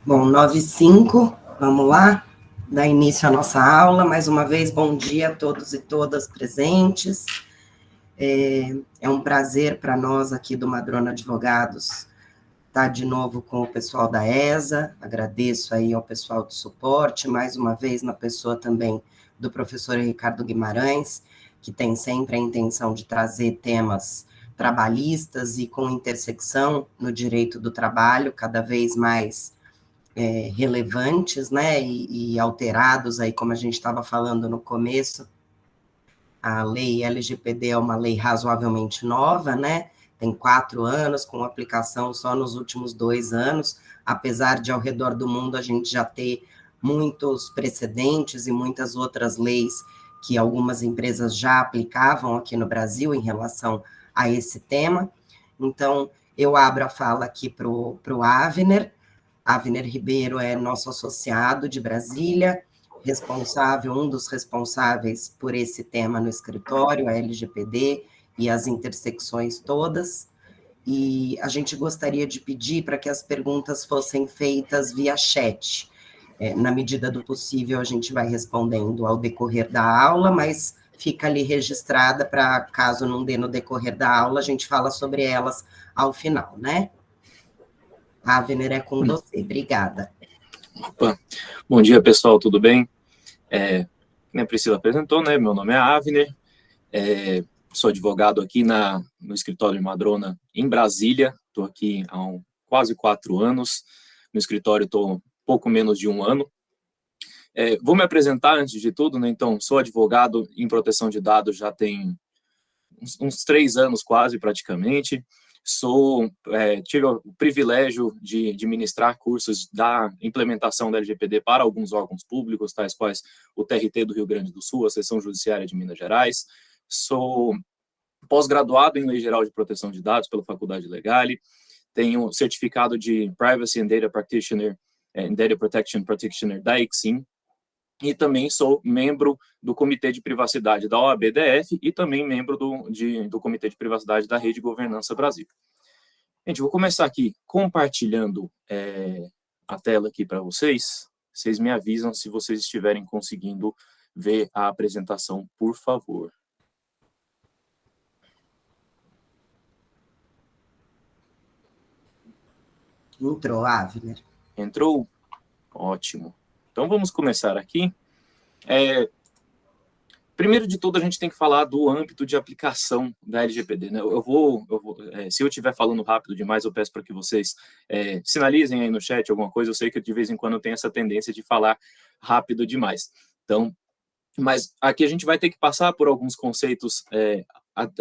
Bom, 9h05, vamos lá, dar início à nossa aula. Mais uma vez, bom dia a todos e todas presentes. É um prazer para nós aqui do Madrona Advogados estar de novo com o pessoal da ESA. Agradeço aí ao pessoal do suporte, mais uma vez na pessoa também do professor Ricardo Guimarães, que tem sempre a intenção de trazer temas trabalhistas e com intersecção no direito do trabalho, cada vez mais relevantes, né, e alterados aí, como a gente estava falando no começo. A lei LGPD é uma lei razoavelmente nova, né, tem 4 anos, com aplicação só nos últimos 2 anos, apesar de ao redor do mundo a gente já ter muitos precedentes e muitas outras leis que algumas empresas já aplicavam aqui no Brasil em relação a esse tema. Então, eu abro a fala aqui para o Avner. Avner Ribeiro é nosso associado de Brasília, responsável, um dos responsáveis por esse tema no escritório, a LGPD e as intersecções todas. E a gente gostaria de pedir para que as perguntas fossem feitas via chat. Na medida do possível, a gente vai respondendo ao decorrer da aula, mas fica ali registrada para, caso não dê no decorrer da aula, a gente fala sobre elas ao final, né? Avner, é com você. Obrigada. Opa. Bom dia, pessoal, tudo bem? Como a Priscila apresentou, né? Meu nome é Avner, sou advogado aqui no escritório de Madrona, em Brasília. Estou aqui há quase 4 anos. No escritório estou pouco menos de 1 ano. Vou me apresentar antes de tudo, né? Então, sou advogado em proteção de dados já tem uns 3 anos quase, praticamente. Tive o privilégio de ministrar cursos da implementação da LGPD para alguns órgãos públicos, tais quais o TRT do Rio Grande do Sul, a Seção Judiciária de Minas Gerais. Sou pós-graduado em Lei Geral de Proteção de Dados pela Faculdade Legale, tenho certificado de Privacy and Data Practitioner, Data Protection Practitioner da ICSIM, e também sou membro do Comitê de Privacidade da OAB-DF e também membro do Comitê de Privacidade da Rede Governança Brasil. Gente, vou começar aqui compartilhando a tela aqui para vocês. Vocês me avisam se vocês estiverem conseguindo ver a apresentação, por favor. Entrou, Avner. Entrou? Ótimo. Então, vamos começar aqui. Primeiro de tudo, a gente tem que falar do âmbito de aplicação da LGPD, né? Se eu estiver falando rápido demais, eu peço para que vocês sinalizem aí no chat alguma coisa. Eu sei que de vez em quando eu tenho essa tendência de falar rápido demais. Então, mas aqui a gente vai ter que passar por alguns conceitos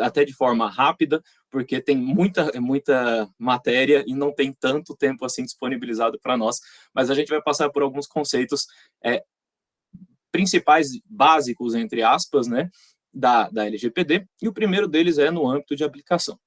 até de forma rápida, porque tem muita matéria e não tem tanto tempo assim disponibilizado para nós, mas a gente vai passar por alguns conceitos principais, básicos, entre aspas, né, da LGPD, e o primeiro deles é no âmbito de aplicação.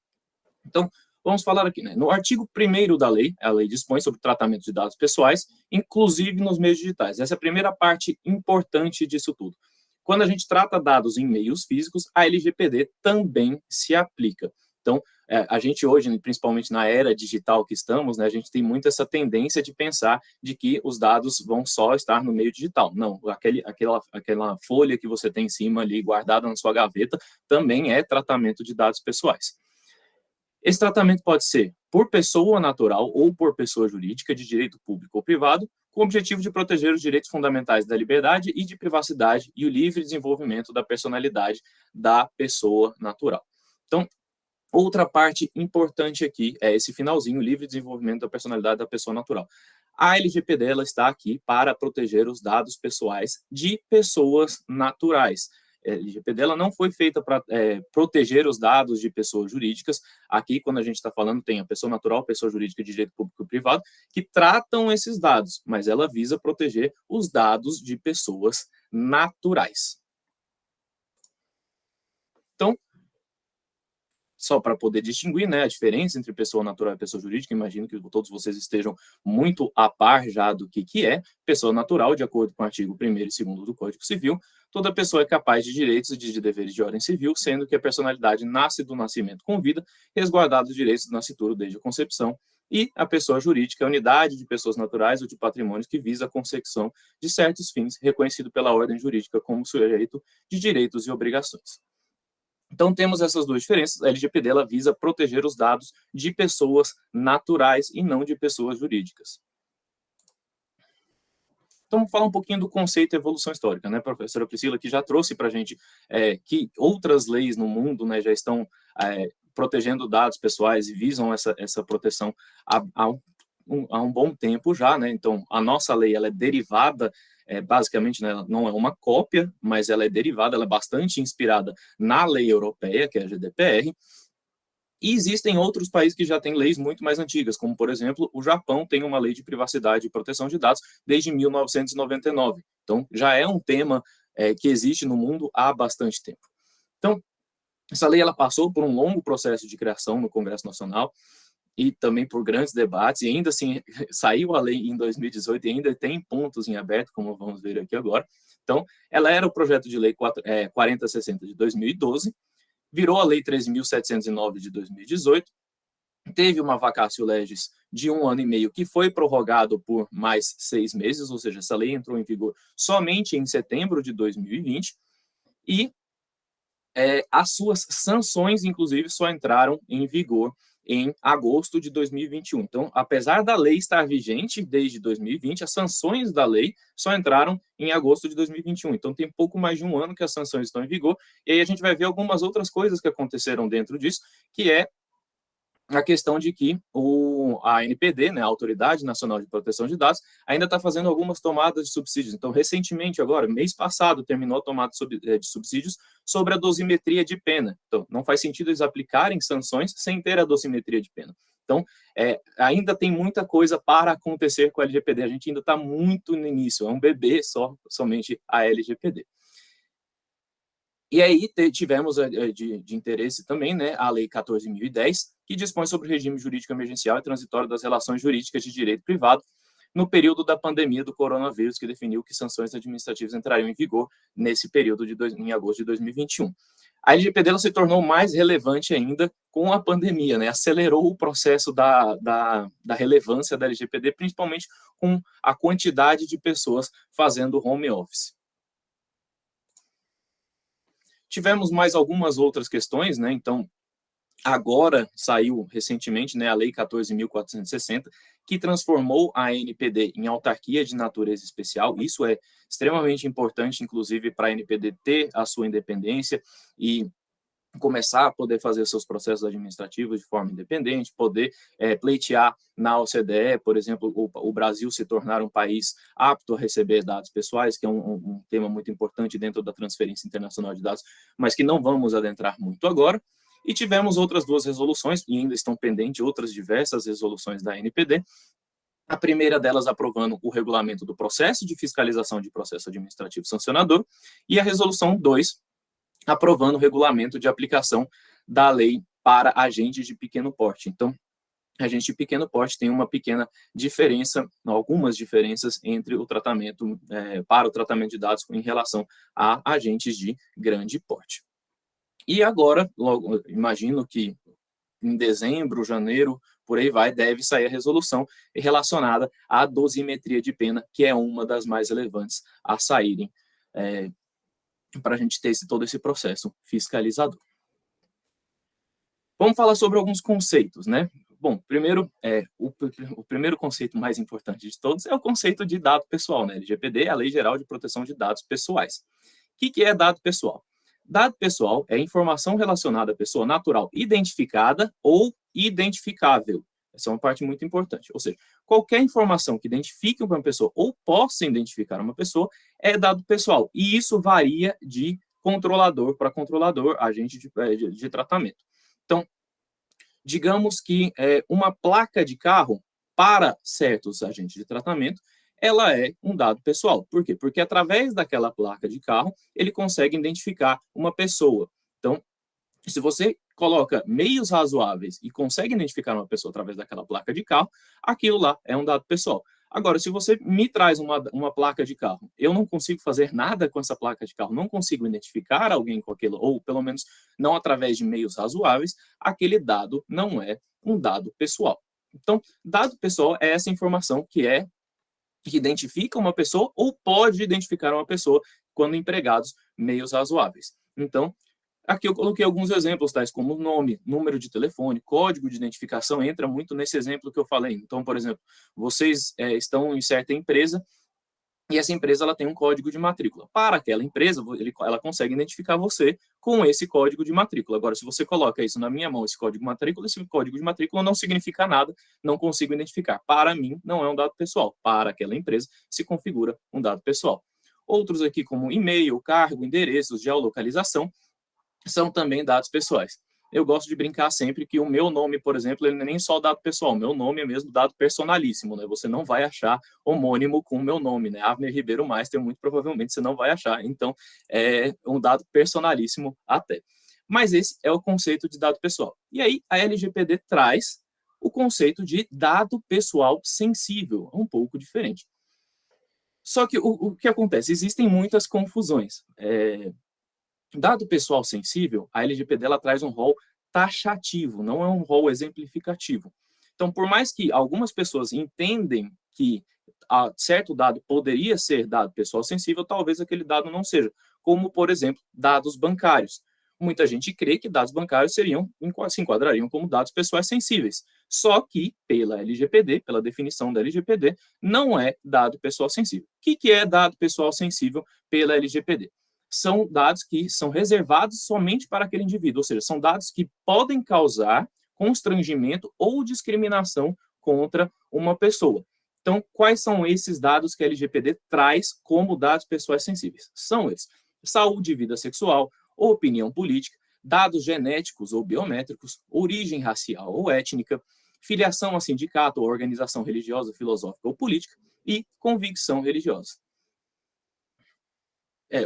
Então, vamos falar aqui, né? No artigo 1º da lei, a lei dispõe sobre o tratamento de dados pessoais, inclusive nos meios digitais. Essa é a primeira parte importante disso tudo. Quando a gente trata dados em meios físicos, a LGPD também se aplica. Então, a gente hoje, principalmente na era digital que estamos, né, a gente tem muito essa tendência de pensar de que os dados vão só estar no meio digital. Não, aquela folha que você tem em cima ali, guardada na sua gaveta, também é tratamento de dados pessoais. Esse tratamento pode ser por pessoa natural ou por pessoa jurídica de direito público ou privado, com o objetivo de proteger os direitos fundamentais da liberdade e de privacidade e o livre desenvolvimento da personalidade da pessoa natural. Então, outra parte importante aqui é esse finalzinho, o livre desenvolvimento da personalidade da pessoa natural. A LGPD ela está aqui para proteger os dados pessoais de pessoas naturais. A LGPD ela não foi feita para proteger os dados de pessoas jurídicas. Aqui, quando a gente está falando, tem a pessoa natural, a pessoa jurídica de direito público e privado, que tratam esses dados, mas ela visa proteger os dados de pessoas naturais. Então, só para poder distinguir, né, a diferença entre pessoa natural e pessoa jurídica, imagino que todos vocês estejam muito a par já do que é pessoa natural, de acordo com o artigo 1º e 2º do Código Civil. Toda pessoa é capaz de direitos e de deveres de ordem civil, sendo que a personalidade nasce do nascimento com vida, resguardados os direitos do nascituro desde a concepção, e a pessoa jurídica é a unidade de pessoas naturais ou de patrimônios que visa a consecução de certos fins reconhecido pela ordem jurídica como sujeito de direitos e obrigações. Então, temos essas duas diferenças. A LGPD ela visa proteger os dados de pessoas naturais e não de pessoas jurídicas. Então, vamos falar um pouquinho do conceito de evolução histórica, né? A professora Priscila que já trouxe para a gente que outras leis no mundo, né, já estão protegendo dados pessoais e visam essa proteção há um bom tempo já, né? Então, a nossa lei ela é derivada, basicamente, né, ela não é uma cópia, mas ela é derivada, ela é bastante inspirada na lei europeia, que é a GDPR, e existem outros países que já têm leis muito mais antigas, como, por exemplo, o Japão tem uma lei de privacidade e proteção de dados desde 1999. Então, já é um tema que existe no mundo há bastante tempo. Então, essa lei ela passou por um longo processo de criação no Congresso Nacional e também por grandes debates, e ainda assim saiu a lei em 2018 e ainda tem pontos em aberto, como vamos ver aqui agora. Então, ela era o projeto de lei 4060 de 2012, virou a lei 13.709 de 2018, teve uma vacatio legis de 1 ano e meio, que foi prorrogado por mais 6 meses, ou seja, essa lei entrou em vigor somente em setembro de 2020, e as suas sanções, inclusive, só entraram em vigor em agosto de 2021. Então, apesar da lei estar vigente desde 2020, as sanções da lei só entraram em agosto de 2021. Então, tem pouco mais de um ano que as sanções estão em vigor, e aí a gente vai ver algumas outras coisas que aconteceram dentro disso, que é a questão de que a ANPD, né, a Autoridade Nacional de Proteção de Dados, ainda está fazendo algumas tomadas de subsídios. Então, recentemente, agora, mês passado, terminou a tomada de subsídios sobre a dosimetria de pena. Então, não faz sentido eles aplicarem sanções sem ter a dosimetria de pena. Então, ainda tem muita coisa para acontecer com a LGPD. A gente ainda está muito no início, é um bebê somente a LGPD. E aí tivemos de interesse também, né, a Lei 14.010, que dispõe sobre o regime jurídico emergencial e transitório das relações jurídicas de direito privado no período da pandemia do coronavírus, que definiu que sanções administrativas entrariam em vigor nesse período em agosto de 2021. A LGPD ela se tornou mais relevante ainda com a pandemia, né? Acelerou o processo da relevância da LGPD, principalmente com a quantidade de pessoas fazendo home office. Tivemos mais algumas outras questões, né? Então, agora saiu recentemente, né, a Lei 14.460, que transformou a ANPD em autarquia de natureza especial. Isso é extremamente importante, inclusive, para a ANPD ter a sua independência e começar a poder fazer seus processos administrativos de forma independente, poder pleitear na OCDE, por exemplo, o Brasil se tornar um país apto a receber dados pessoais, que é um tema muito importante dentro da transferência internacional de dados, mas que não vamos adentrar muito agora. E tivemos outras duas resoluções, e ainda estão pendentes outras diversas resoluções da ANPD, a primeira delas aprovando o regulamento do processo de fiscalização de processo administrativo sancionador, e a resolução 2, aprovando o regulamento de aplicação da lei para agentes de pequeno porte. Então, agente de pequeno porte tem uma pequena diferença, algumas diferenças entre o tratamento, para o tratamento de dados em relação a agentes de grande porte. E agora, logo, imagino que em dezembro, janeiro, por aí vai, deve sair a resolução relacionada à dosimetria de pena, que é uma das mais relevantes a saírem para a gente ter todo esse processo fiscalizador. Vamos falar sobre alguns conceitos, né? Bom, primeiro, o primeiro conceito mais importante de todos é o conceito de dado pessoal, né? LGPD é a Lei Geral de Proteção de Dados Pessoais. O que é dado pessoal? Dado pessoal é informação relacionada à pessoa natural identificada ou identificável. Essa é uma parte muito importante. Ou seja, qualquer informação que identifique uma pessoa ou possa identificar uma pessoa é dado pessoal. E isso varia de controlador para controlador, agente de tratamento. Então, digamos que uma placa de carro, para certos agentes de tratamento, ela é um dado pessoal. Por quê? Porque através daquela placa de carro, ele consegue identificar uma pessoa. Então, se você coloca meios razoáveis e consegue identificar uma pessoa através daquela placa de carro, aquilo lá é um dado pessoal. Agora, se você me traz uma placa de carro, eu não consigo fazer nada com essa placa de carro, não consigo identificar alguém com aquilo, ou pelo menos não através de meios razoáveis, aquele dado não é um dado pessoal. Então, dado pessoal é essa informação que identifica uma pessoa ou pode identificar uma pessoa quando empregados meios razoáveis. Então, aqui eu coloquei alguns exemplos, tais como nome, número de telefone, código de identificação, entra muito nesse exemplo que eu falei. Então, por exemplo, vocês estão em certa empresa e essa empresa ela tem um código de matrícula. Para aquela empresa, ela consegue identificar você com esse código de matrícula. Agora, se você coloca isso na minha mão, esse código de matrícula não significa nada, não consigo identificar. Para mim, não é um dado pessoal. Para aquela empresa, se configura um dado pessoal. Outros aqui, como e-mail, cargo, endereços, geolocalização, são também dados pessoais. Eu gosto de brincar sempre que o meu nome, por exemplo, ele não é nem só dado pessoal, o meu nome é mesmo dado personalíssimo, né? Você não vai achar homônimo com o meu nome, né? Avner Ribeiro Meister, muito provavelmente você não vai achar. Então, é um dado personalíssimo até. Mas esse é o conceito de dado pessoal. E aí, a LGPD traz o conceito de dado pessoal sensível, um pouco diferente. Só que o que acontece? Existem muitas confusões. Dado pessoal sensível, a LGPD ela traz um rol taxativo, não é um rol exemplificativo. Então, por mais que algumas pessoas entendem que certo dado poderia ser dado pessoal sensível, talvez aquele dado não seja, como, por exemplo, dados bancários. Muita gente crê que dados bancários se enquadrariam como dados pessoais sensíveis. Só que, pela LGPD, pela definição da LGPD, não é dado pessoal sensível. O que é dado pessoal sensível pela LGPD? São dados que são reservados somente para aquele indivíduo, ou seja, são dados que podem causar constrangimento ou discriminação contra uma pessoa. Então, quais são esses dados que a LGPD traz como dados pessoais sensíveis? São eles: saúde e vida sexual, opinião política, dados genéticos ou biométricos, origem racial ou étnica, filiação a sindicato ou organização religiosa, filosófica ou política e convicção religiosa.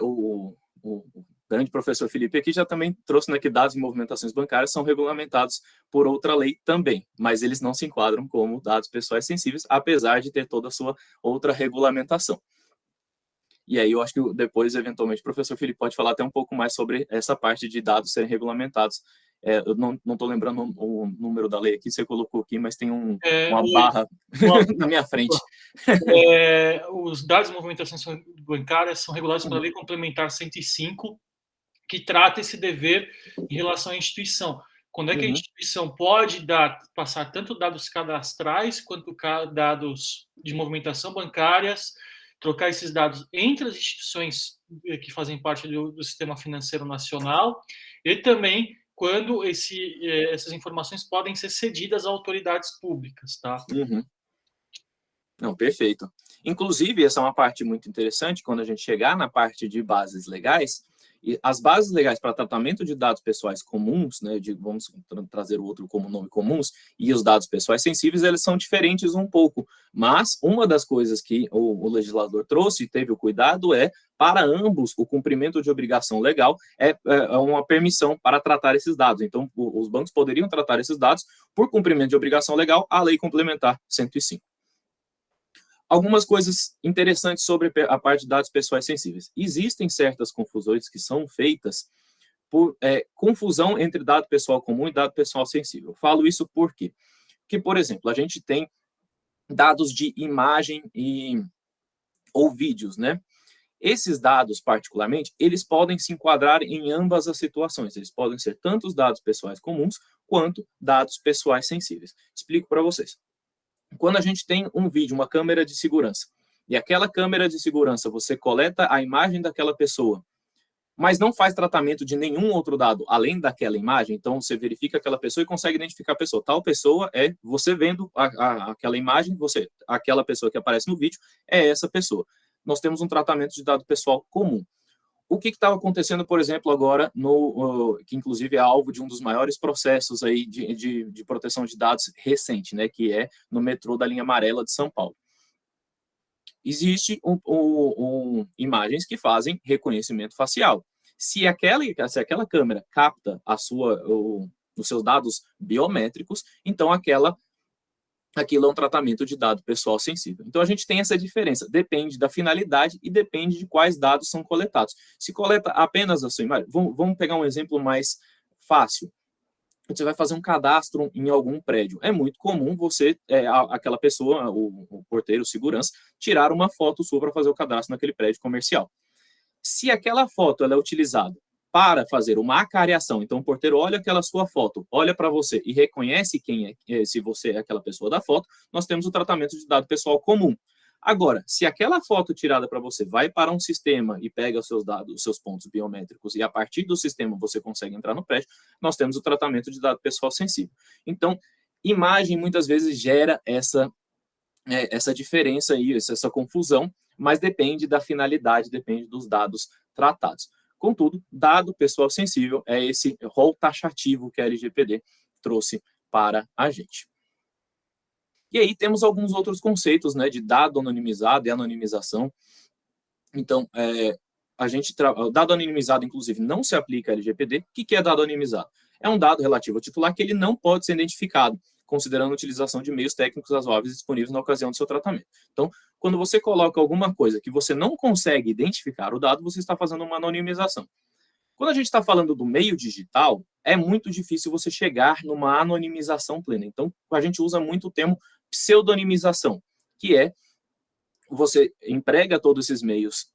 O grande professor Felipe aqui já também trouxe, né, que dados de movimentações bancárias são regulamentados por outra lei também, mas eles não se enquadram como dados pessoais sensíveis, apesar de ter toda a sua outra regulamentação. E aí eu acho que depois, eventualmente, o professor Felipe pode falar até um pouco mais sobre essa parte de dados serem regulamentados. Eu não estou lembrando o número da lei aqui, você colocou aqui, mas tem uma barra na minha frente. Os dados de movimentação bancária são regulados pela Lei Complementar 105, que trata esse dever em relação à instituição. Quando é que a instituição pode passar tanto dados cadastrais quanto dados de movimentação bancárias, trocar esses dados entre as instituições que fazem parte do sistema financeiro nacional, e também quando essas informações podem ser cedidas a autoridades públicas, tá? Não, perfeito. Inclusive, essa é uma parte muito interessante, quando a gente chegar na parte de bases legais, e as bases legais para tratamento de dados pessoais comuns, né, vamos trazer o outro como nome comuns, e os dados pessoais sensíveis, eles são diferentes um pouco, mas uma das coisas que o legislador trouxe e teve o cuidado para ambos, o cumprimento de obrigação legal é uma permissão para tratar esses dados. Então, os bancos poderiam tratar esses dados por cumprimento de obrigação legal, a Lei Complementar 105. Algumas coisas interessantes sobre a parte de dados pessoais sensíveis. Existem certas confusões que são feitas por confusão entre dado pessoal comum e dado pessoal sensível. Falo isso por quê? Porque, por exemplo, a gente tem dados de imagem ou vídeos, né? Esses dados, particularmente, eles podem se enquadrar em ambas as situações. Eles podem ser tanto os dados pessoais comuns quanto dados pessoais sensíveis. Explico para vocês. Quando a gente tem um vídeo, uma câmera de segurança, e aquela câmera de segurança, você coleta a imagem daquela pessoa, mas não faz tratamento de nenhum outro dado além daquela imagem, então você verifica aquela pessoa e consegue identificar a pessoa. Tal pessoa você vendo aquela imagem, aquela pessoa que aparece no vídeo, é essa pessoa. Nós temos um tratamento de dado pessoal comum. O que estava acontecendo, por exemplo, agora, que inclusive é alvo de um dos maiores processos aí de proteção de dados recente, né, que é no metrô da linha amarela de São Paulo. Existe imagens que fazem reconhecimento facial. Se aquela câmera capta os seus dados biométricos, então aquilo é um tratamento de dado pessoal sensível. Então, a gente tem essa diferença. Depende da finalidade e depende de quais dados são coletados. Se coleta apenas a sua imagem, vamos pegar um exemplo mais fácil. você vai fazer um cadastro em algum prédio. É muito comum você, aquela pessoa, o porteiro, o segurança, tirar uma foto sua para fazer o cadastro naquele prédio comercial. Se aquela foto ela é utilizada para fazer uma acariação, então o porteiro olha aquela sua foto, olha para você e reconhece quem é, se você é aquela pessoa da foto, nós temos o tratamento de dado pessoal comum. Agora, se aquela foto tirada para você vai para um sistema e pega os seus dados, os seus pontos biométricos, e a partir do sistema você consegue entrar no prédio, nós temos o tratamento de dado pessoal sensível. Então, imagem muitas vezes gera essa diferença aí, essa confusão, mas depende da finalidade, depende dos dados tratados. Contudo, dado pessoal sensível é esse rol taxativo que a LGPD trouxe para a gente. E aí temos alguns outros conceitos, né, de dado anonimizado e anonimização. Então, o dado anonimizado, inclusive, não se aplica à LGPD. O que é dado anonimizado? É um dado relativo ao titular que ele não pode ser identificado, considerando a utilização de meios técnicos razoáveis disponíveis na ocasião do seu tratamento. Então, quando você coloca alguma coisa que você não consegue identificar o dado, você está fazendo uma anonimização. Quando a gente está falando do meio digital, é muito difícil você chegar numa anonimização plena. Então, a gente usa muito o termo pseudonimização, que é você emprega todos esses meios,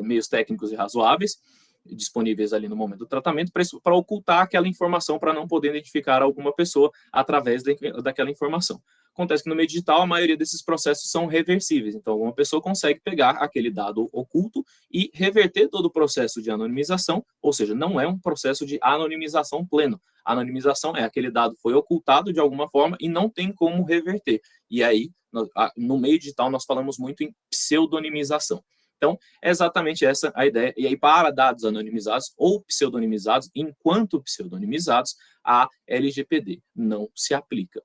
meios técnicos e razoáveis, disponíveis ali no momento do tratamento, para ocultar aquela informação, para não poder identificar alguma pessoa através daquela informação. Acontece que no meio digital, a maioria desses processos são reversíveis, então alguma pessoa consegue pegar aquele dado oculto e reverter todo o processo de anonimização, ou seja, não é um processo de anonimização pleno. A anonimização é aquele dado foi ocultado de alguma forma e não tem como reverter. E aí, no meio digital, nós falamos muito em pseudonimização. Então, é exatamente essa a ideia. E aí, para dados anonimizados ou pseudonimizados, enquanto pseudonimizados, a LGPD não se aplica.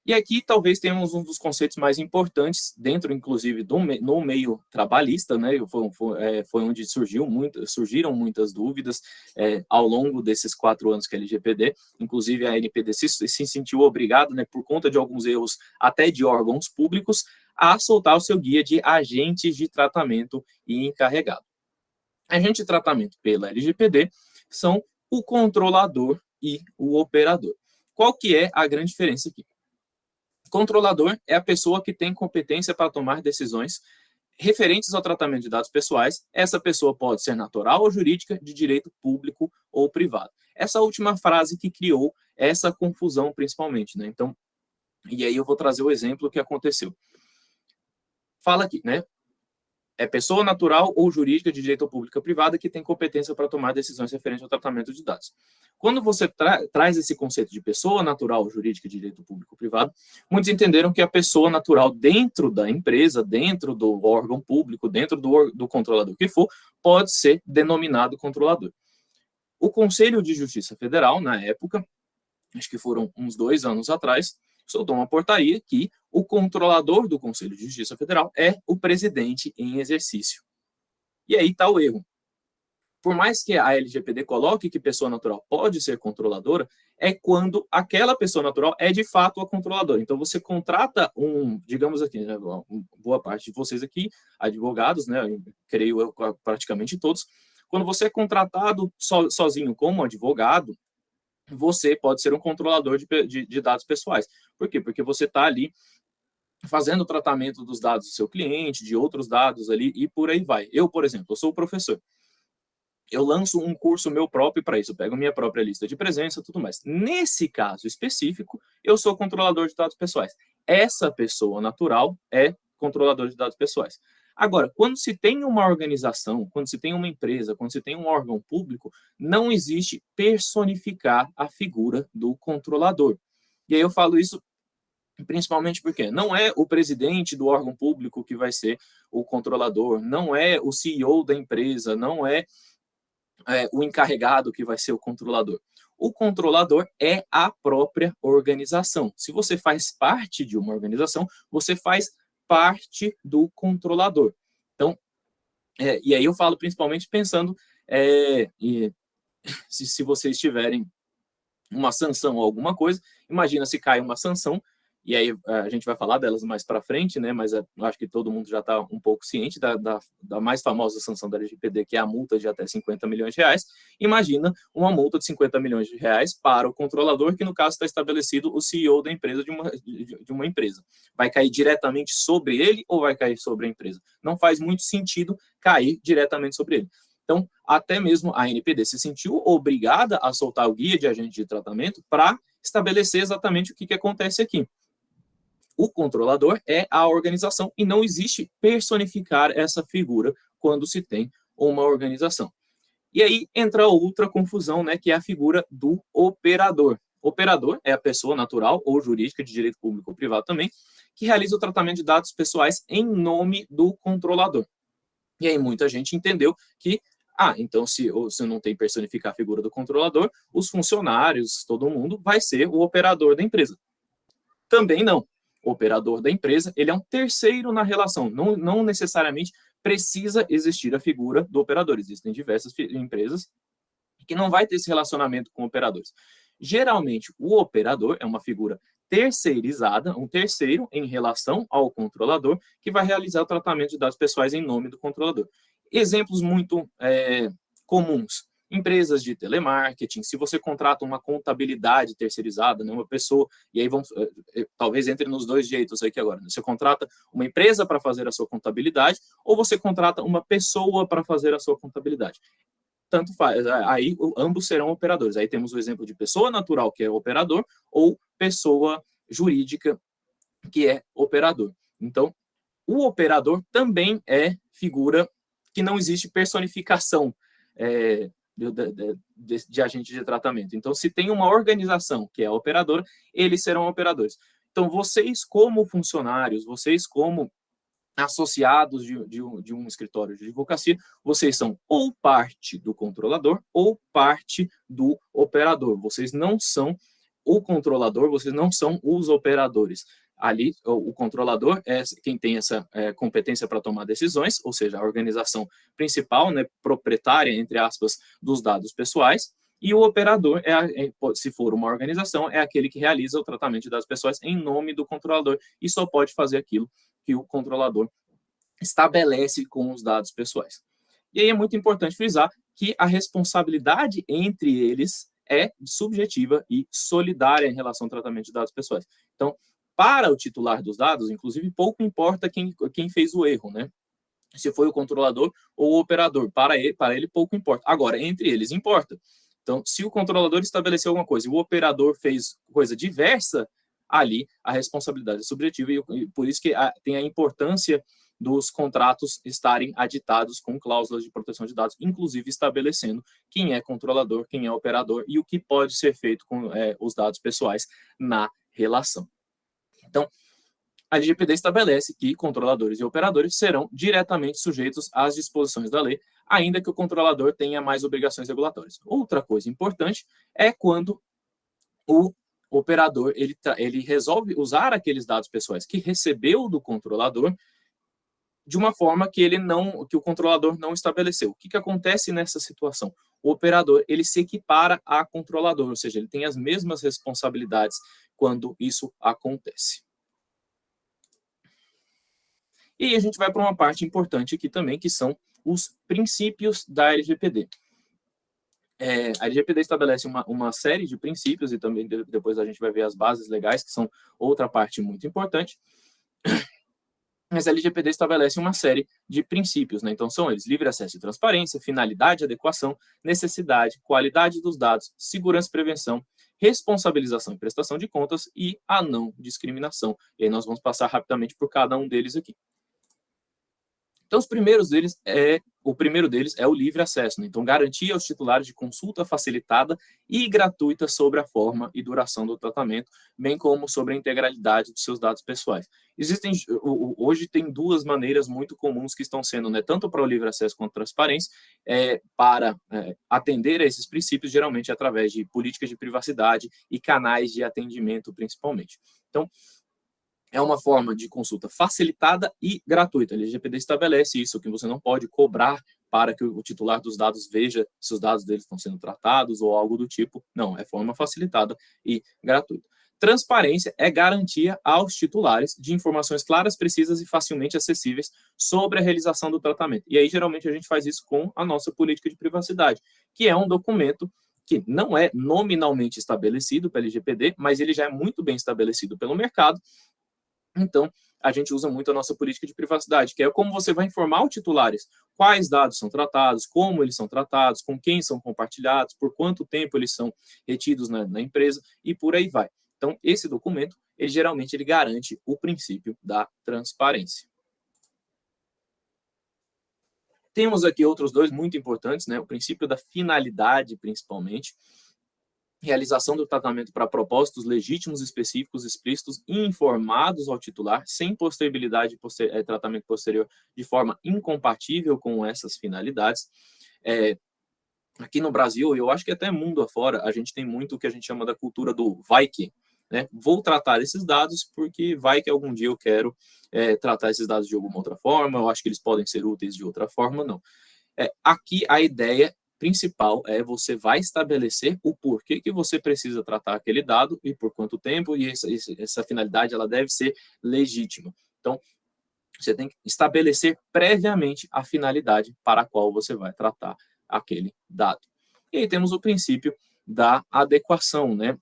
E aqui talvez tenhamos um dos conceitos mais importantes dentro, inclusive, no meio trabalhista, né? Foi onde surgiram muitas dúvidas ao longo desses 4 anos que a LGPD, inclusive a NPD se sentiu obrigada, né, por conta de alguns erros até de órgãos públicos, a soltar o seu guia de agentes de tratamento e encarregado. Agente de tratamento pela LGPD são o controlador e o operador. Qual que é a grande diferença aqui? Controlador é a pessoa que tem competência para tomar decisões referentes ao tratamento de dados pessoais. Essa pessoa pode ser natural ou jurídica, de direito público ou privado. Essa última frase que criou essa confusão, principalmente, né? Então, e aí eu vou trazer o exemplo que aconteceu. Fala aqui, né? É pessoa natural ou jurídica de direito público ou privado que tem competência para tomar decisões referentes ao tratamento de dados. Quando você traz esse conceito de pessoa natural ou jurídica de direito público ou privado, muitos entenderam que a pessoa natural dentro da empresa, dentro do órgão público, dentro do controlador que for, pode ser denominado controlador. O Conselho de Justiça Federal, na época, acho que foram uns 2 anos atrás, soltou uma portaria que o controlador do Conselho de Justiça Federal é o presidente em exercício. E aí está o erro. Por mais que a LGPD coloque que pessoa natural pode ser controladora, é quando aquela pessoa natural é de fato a controladora. Então você contrata digamos aqui, né, boa parte de vocês aqui, advogados, né, creio eu praticamente todos, quando você é contratado sozinho como advogado, você pode ser um controlador de dados pessoais. Por quê? Porque você está ali fazendo o tratamento dos dados do seu cliente, de outros dados ali, e por aí vai. Eu, por exemplo, eu sou professor. Eu lanço um curso meu próprio para isso, eu pego minha própria lista de presença e tudo mais. Nesse caso específico, eu sou controlador de dados pessoais. Essa pessoa natural é controlador de dados pessoais. Agora, quando se tem uma organização, quando se tem uma empresa, quando se tem um órgão público, não existe personificar a figura do controlador. E aí eu falo isso principalmente porque não é o presidente do órgão público que vai ser o controlador, não é o CEO da empresa, não é o encarregado que vai ser o controlador. O controlador é a própria organização. Se você faz parte de uma organização, você faz parte do controlador. Então, e aí eu falo principalmente pensando se vocês tiverem uma sanção ou alguma coisa, imagina se cai uma sanção e aí a gente vai falar delas mais para frente, né? Mas eu acho que todo mundo já está um pouco ciente da mais famosa sanção da LGPD, que é a multa de até 50 milhões de reais. Imagina uma multa de 50 milhões de reais para o controlador, que no caso está estabelecido o CEO da empresa de uma empresa. Vai cair diretamente sobre ele ou vai cair sobre a empresa? Não faz muito sentido cair diretamente sobre ele. Então, até mesmo a ANPD se sentiu obrigada a soltar o guia de agente de tratamento para estabelecer exatamente o que acontece aqui. O controlador é a organização e não existe personificar essa figura quando se tem uma organização. E aí entra outra confusão, né, que é a figura do operador. Operador é a pessoa natural ou jurídica de direito público ou privado também, que realiza o tratamento de dados pessoais em nome do controlador. E aí muita gente entendeu que, então se não tem personificar a figura do controlador, os funcionários, todo mundo, vai ser o operador da empresa. Também não. O operador da empresa, ele é um terceiro na relação, não necessariamente precisa existir a figura do operador. Existem diversas empresas que não vai ter esse relacionamento com operadores. Geralmente, o operador é uma figura terceirizada, um terceiro em relação ao controlador, que vai realizar o tratamento de dados pessoais em nome do controlador. Exemplos muito comuns. Empresas de telemarketing, se você contrata uma contabilidade terceirizada, né, uma pessoa, e aí vamos, talvez entre nos dois jeitos aqui agora, né? Você contrata uma empresa para fazer a sua contabilidade, ou você contrata uma pessoa para fazer a sua contabilidade. Tanto faz, aí ambos serão operadores. Aí temos o exemplo de pessoa natural, que é operador, ou pessoa jurídica, que é operador. Então, o operador também é figura que não existe personificação de agente de tratamento. Então, se tem uma organização que é operadora, eles serão operadores. Então, vocês como funcionários, vocês como associados de um escritório de advocacia, vocês são ou parte do controlador ou parte do operador. Vocês não são o controlador, vocês não são os operadores. Ali, o controlador é quem tem essa competência para tomar decisões, ou seja, a organização principal, né, proprietária, entre aspas, dos dados pessoais, e o operador, se for uma organização, é aquele que realiza o tratamento de dados pessoais em nome do controlador e só pode fazer aquilo que o controlador estabelece com os dados pessoais. E aí é muito importante frisar que a responsabilidade entre eles é subjetiva e solidária em relação ao tratamento de dados pessoais. Então, para o titular dos dados, inclusive, pouco importa quem fez o erro, né? Se foi o controlador ou o operador, para ele pouco importa. Agora, entre eles importa. Então, se o controlador estabeleceu alguma coisa e o operador fez coisa diversa, ali a responsabilidade é subjetiva e por isso que tem a importância dos contratos estarem aditados com cláusulas de proteção de dados, inclusive estabelecendo quem é controlador, quem é operador e o que pode ser feito com os dados pessoais na relação. Então, a LGPD estabelece que controladores e operadores serão diretamente sujeitos às disposições da lei, ainda que o controlador tenha mais obrigações regulatórias. Outra coisa importante é quando o operador ele resolve usar aqueles dados pessoais que recebeu do controlador de uma forma que o controlador não estabeleceu. O que acontece nessa situação? O operador ele se equipara a controlador, ou seja, ele tem as mesmas responsabilidades quando isso acontece. E aí a gente vai para uma parte importante aqui também, que são os princípios da LGPD. A LGPD estabelece uma série de princípios e também depois a gente vai ver as bases legais, que são outra parte muito importante. Mas a LGPD estabelece uma série de princípios, né? Então são eles: livre acesso e transparência, finalidade, adequação, necessidade, qualidade dos dados, segurança e prevenção, responsabilização e prestação de contas e a não discriminação. E aí nós vamos passar rapidamente por cada um deles aqui. Então, o primeiro deles é o livre acesso, né? Então, garantir aos titulares de consulta facilitada e gratuita sobre a forma e duração do tratamento, bem como sobre a integralidade dos seus dados pessoais. Hoje tem duas maneiras muito comuns que estão sendo, né, tanto para o livre acesso quanto a transparência, para atender a esses princípios, geralmente através de políticas de privacidade e canais de atendimento, principalmente. Então, é uma forma de consulta facilitada e gratuita. A LGPD estabelece isso, que você não pode cobrar para que o titular dos dados veja se os dados deles estão sendo tratados ou algo do tipo. Não, é forma facilitada e gratuita. Transparência é garantia aos titulares de informações claras, precisas e facilmente acessíveis sobre a realização do tratamento. E aí, geralmente, a gente faz isso com a nossa política de privacidade, que é um documento que não é nominalmente estabelecido pela LGPD, mas ele já é muito bem estabelecido pelo mercado. Então, a gente usa muito a nossa política de privacidade, que é como você vai informar os titulares quais dados são tratados, como eles são tratados, com quem são compartilhados, por quanto tempo eles são retidos na empresa e por aí vai. Então, esse documento, ele geralmente garante o princípio da transparência. Temos aqui outros dois muito importantes, né? O princípio da finalidade, principalmente. Realização do tratamento para propósitos legítimos, específicos, explícitos e informados ao titular, sem possibilidade de tratamento posterior de forma incompatível com essas finalidades. Aqui no Brasil, eu acho que até mundo afora, a gente tem muito o que a gente chama da cultura do vai que. Né? Vou tratar esses dados porque vai que algum dia eu quero tratar esses dados de alguma outra forma, eu acho que eles podem ser úteis de outra forma, não. Aqui a ideia principal é você vai estabelecer o porquê que você precisa tratar aquele dado e por quanto tempo, e essa finalidade ela deve ser legítima. Então, você tem que estabelecer previamente a finalidade para a qual você vai tratar aquele dado. E aí temos o princípio da adequação, né?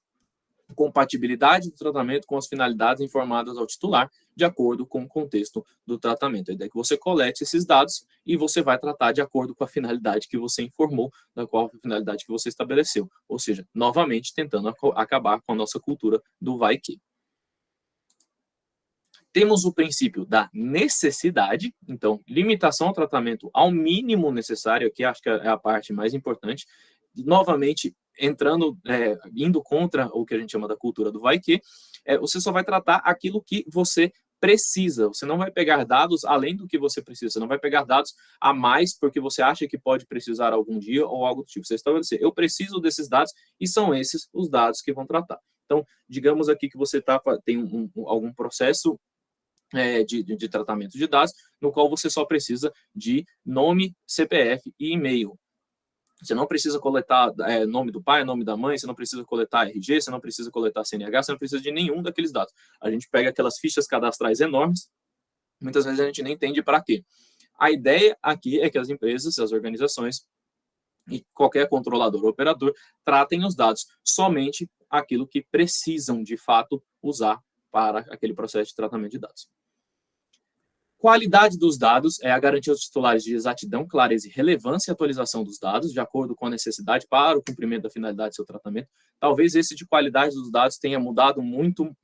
Compatibilidade do tratamento com as finalidades informadas ao titular, de acordo com o contexto do tratamento. A ideia é que você colete esses dados e você vai tratar de acordo com a finalidade que você informou, da qual a finalidade que você estabeleceu. Ou seja, novamente, tentando acabar com a nossa cultura do vai que. Temos o princípio da necessidade, então, limitação ao tratamento ao mínimo necessário, que acho que é a parte mais importante. Novamente, indo contra o que a gente chama da cultura do vai que, você só vai tratar aquilo que você precisa. Você não vai pegar dados além do que você precisa. Você não vai pegar dados a mais porque você acha que pode precisar algum dia ou algo do tipo. Você estabelecer, eu preciso desses dados e são esses os dados que vão tratar. Então, digamos aqui que você tem algum processo de tratamento de dados, no qual você só precisa de nome, CPF e e-mail. Você não precisa coletar nome do pai, nome da mãe, você não precisa coletar RG, você não precisa coletar CNH, você não precisa de nenhum daqueles dados. A gente pega aquelas fichas cadastrais enormes, muitas vezes a gente nem entende para quê. A ideia aqui é que as empresas, as organizações e qualquer controlador ou operador tratem os dados somente aquilo que precisam, de fato, usar para aquele processo de tratamento de dados. Qualidade dos dados é a garantia aos titulares de exatidão, clareza e relevância e atualização dos dados, de acordo com a necessidade para o cumprimento da finalidade do seu tratamento. Talvez esse de qualidade dos dados tenha mudado muito,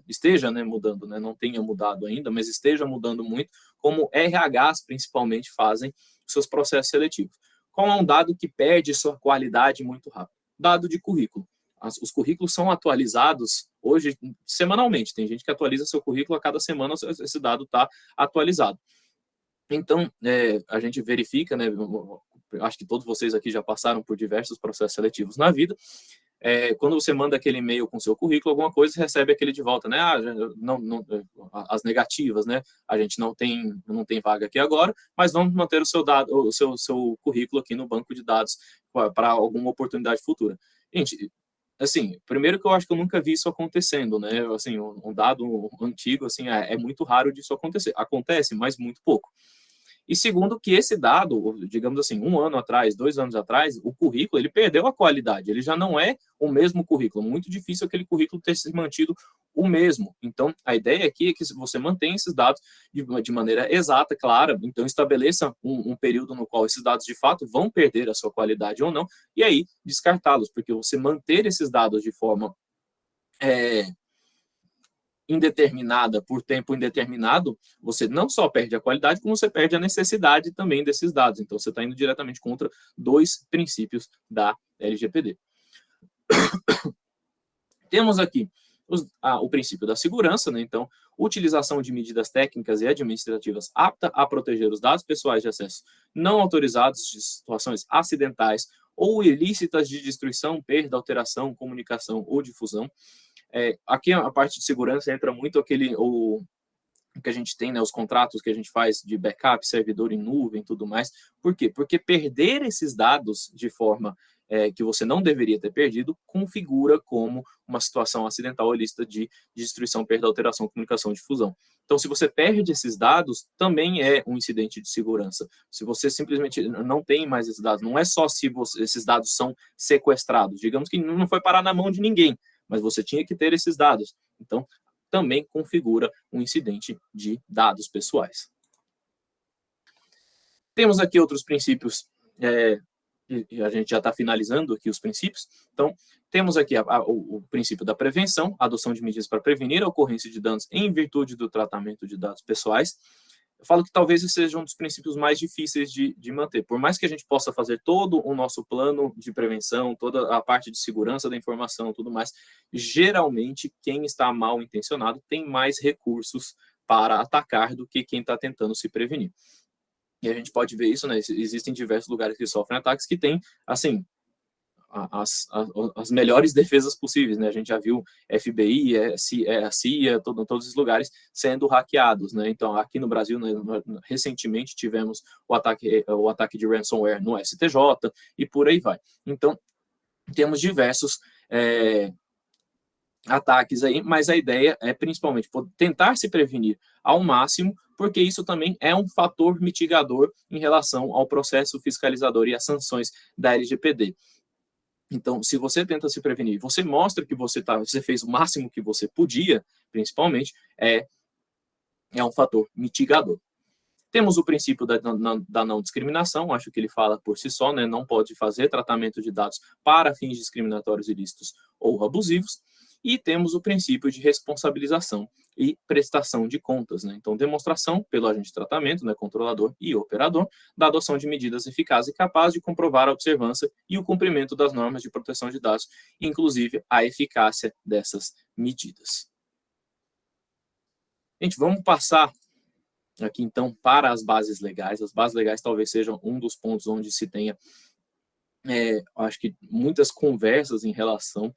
esteja mudando, não tenha mudado ainda, mas esteja mudando muito, como RHs principalmente fazem seus processos seletivos. Qual é um dado que perde sua qualidade muito rápido? Dado de currículo. Os currículos são atualizados hoje semanalmente. Tem gente que atualiza seu currículo a cada semana, esse dado está atualizado. Então, a gente verifica, acho que todos vocês aqui já passaram por diversos processos seletivos na vida. Quando você manda aquele e-mail com seu currículo, alguma coisa, você recebe aquele de volta, né? As negativas, né? A gente não tem vaga aqui agora, mas vamos manter o seu currículo aqui no banco de dados para alguma oportunidade futura. Gente, assim, primeiro que eu acho que eu nunca vi isso acontecendo, né? Assim, um dado antigo, assim, é muito raro disso acontecer. Acontece, mas muito pouco. E segundo que esse dado, digamos assim, 1 ano atrás, 2 anos atrás, o currículo, ele perdeu a qualidade. Ele já não é o mesmo currículo. Muito difícil aquele currículo ter se mantido o mesmo. Então, a ideia aqui é que você mantenha esses dados de maneira exata, clara. Então, estabeleça um período no qual esses dados, de fato, vão perder a sua qualidade ou não. E aí, descartá-los. Porque você manter esses dados de forma indeterminada por tempo indeterminado, você não só perde a qualidade, como você perde a necessidade também desses dados. Então, você está indo diretamente contra 2 princípios da LGPD. Temos aqui o princípio da segurança, né? Então, utilização de medidas técnicas e administrativas apta a proteger os dados pessoais de acesso não autorizados de situações acidentais ou ilícitas de destruição, perda, alteração, comunicação ou difusão. Aqui a parte de segurança entra muito o que a gente tem, né, os contratos que a gente faz de backup, servidor em nuvem e tudo mais. Por quê? Porque perder esses dados de forma que você não deveria ter perdido, configura como uma situação acidental ou ilícita de destruição, perda, alteração, comunicação, difusão. Então, se você perde esses dados, também é um incidente de segurança. Se você simplesmente não tem mais esses dados, não é só se esses dados são sequestrados, digamos que não foi parar na mão de ninguém, mas você tinha que ter esses dados. Então, também configura um incidente de dados pessoais. Temos aqui outros princípios, e a gente já está finalizando aqui os princípios. Então, temos aqui o princípio da prevenção, adoção de medidas para prevenir a ocorrência de danos em virtude do tratamento de dados pessoais. Eu falo que talvez esse seja um dos princípios mais difíceis de manter. Por mais que a gente possa fazer todo o nosso plano de prevenção, toda a parte de segurança da informação, tudo mais, geralmente quem está mal intencionado tem mais recursos para atacar do que quem está tentando se prevenir. E a gente pode ver isso, né? Existem diversos lugares que sofrem ataques que têm, assim, as melhores defesas possíveis, né? A gente já viu FBI, a CIA, todos os lugares sendo hackeados, né? Então, aqui no Brasil, né, recentemente tivemos o ataque de ransomware no STJ e por aí vai. Então, temos diversos ataques aí, mas a ideia é principalmente tentar se prevenir ao máximo, porque isso também é um fator mitigador em relação ao processo fiscalizador e às sanções da LGPD. Então, se você tenta se prevenir, você mostra que você fez o máximo que você podia, principalmente, é um fator mitigador. Temos o princípio da não discriminação, acho que ele fala por si só, né? Não pode fazer tratamento de dados para fins discriminatórios, ilícitos ou abusivos. E temos o princípio de responsabilização e prestação de contas, né? Então, demonstração pelo agente de tratamento, né, controlador e operador, da adoção de medidas eficazes e capazes de comprovar a observância e o cumprimento das normas de proteção de dados, inclusive a eficácia dessas medidas. Gente, vamos passar aqui, então, para as bases legais. As bases legais talvez sejam um dos pontos onde se tenha, acho que, muitas conversas em relação...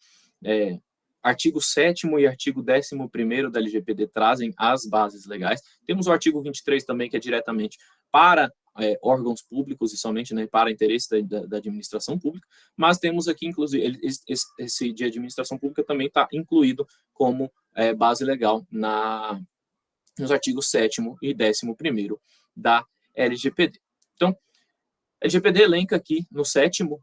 Artigo 7º e artigo 11º da LGPD trazem as bases legais. Temos o artigo 23 também, que é diretamente para órgãos públicos e somente, né, para interesse da administração pública, mas temos aqui, inclusive, esse de administração pública também está incluído como base legal nos artigos 7º e 11º da LGPD. Então, a LGPD elenca aqui no 7º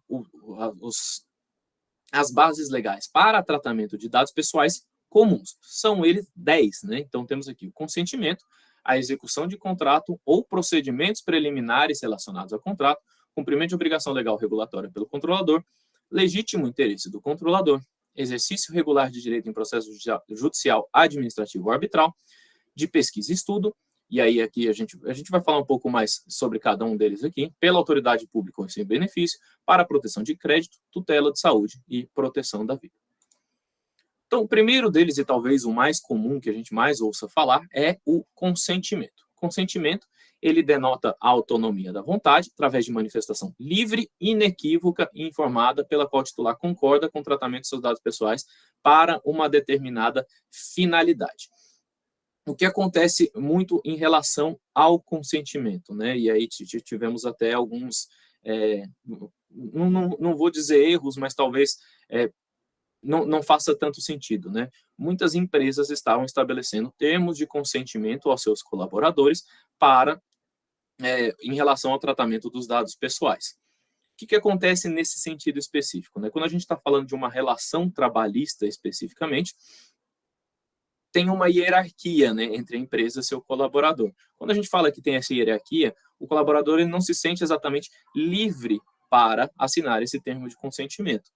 as bases legais para tratamento de dados pessoais comuns. São eles 10, né? Então, temos aqui o consentimento, a execução de contrato ou procedimentos preliminares relacionados ao contrato, cumprimento de obrigação legal regulatória pelo controlador, legítimo interesse do controlador, exercício regular de direito em processo judicial, administrativo ou arbitral, de pesquisa e estudo, e aí aqui a gente vai falar um pouco mais sobre cada um deles aqui, pela autoridade pública ou sem benefício, para a proteção de crédito, tutela de saúde e proteção da vida. Então, o primeiro deles, e talvez o mais comum que a gente mais ouça falar, é o consentimento. Consentimento, ele denota a autonomia da vontade, através de manifestação livre, inequívoca e informada, pela qual o titular concorda com o tratamento de seus dados pessoais para uma determinada finalidade. O que acontece muito em relação ao consentimento, né? E aí tivemos até alguns, não vou dizer erros, mas talvez não faça tanto sentido, né? Muitas empresas estavam estabelecendo termos de consentimento aos seus colaboradores em relação ao tratamento dos dados pessoais. O que acontece nesse sentido específico, né? Quando a gente está falando de uma relação trabalhista especificamente, tem uma hierarquia, né, entre a empresa e seu colaborador. Quando a gente fala que tem essa hierarquia, o colaborador ele não se sente exatamente livre para assinar esse termo de consentimento.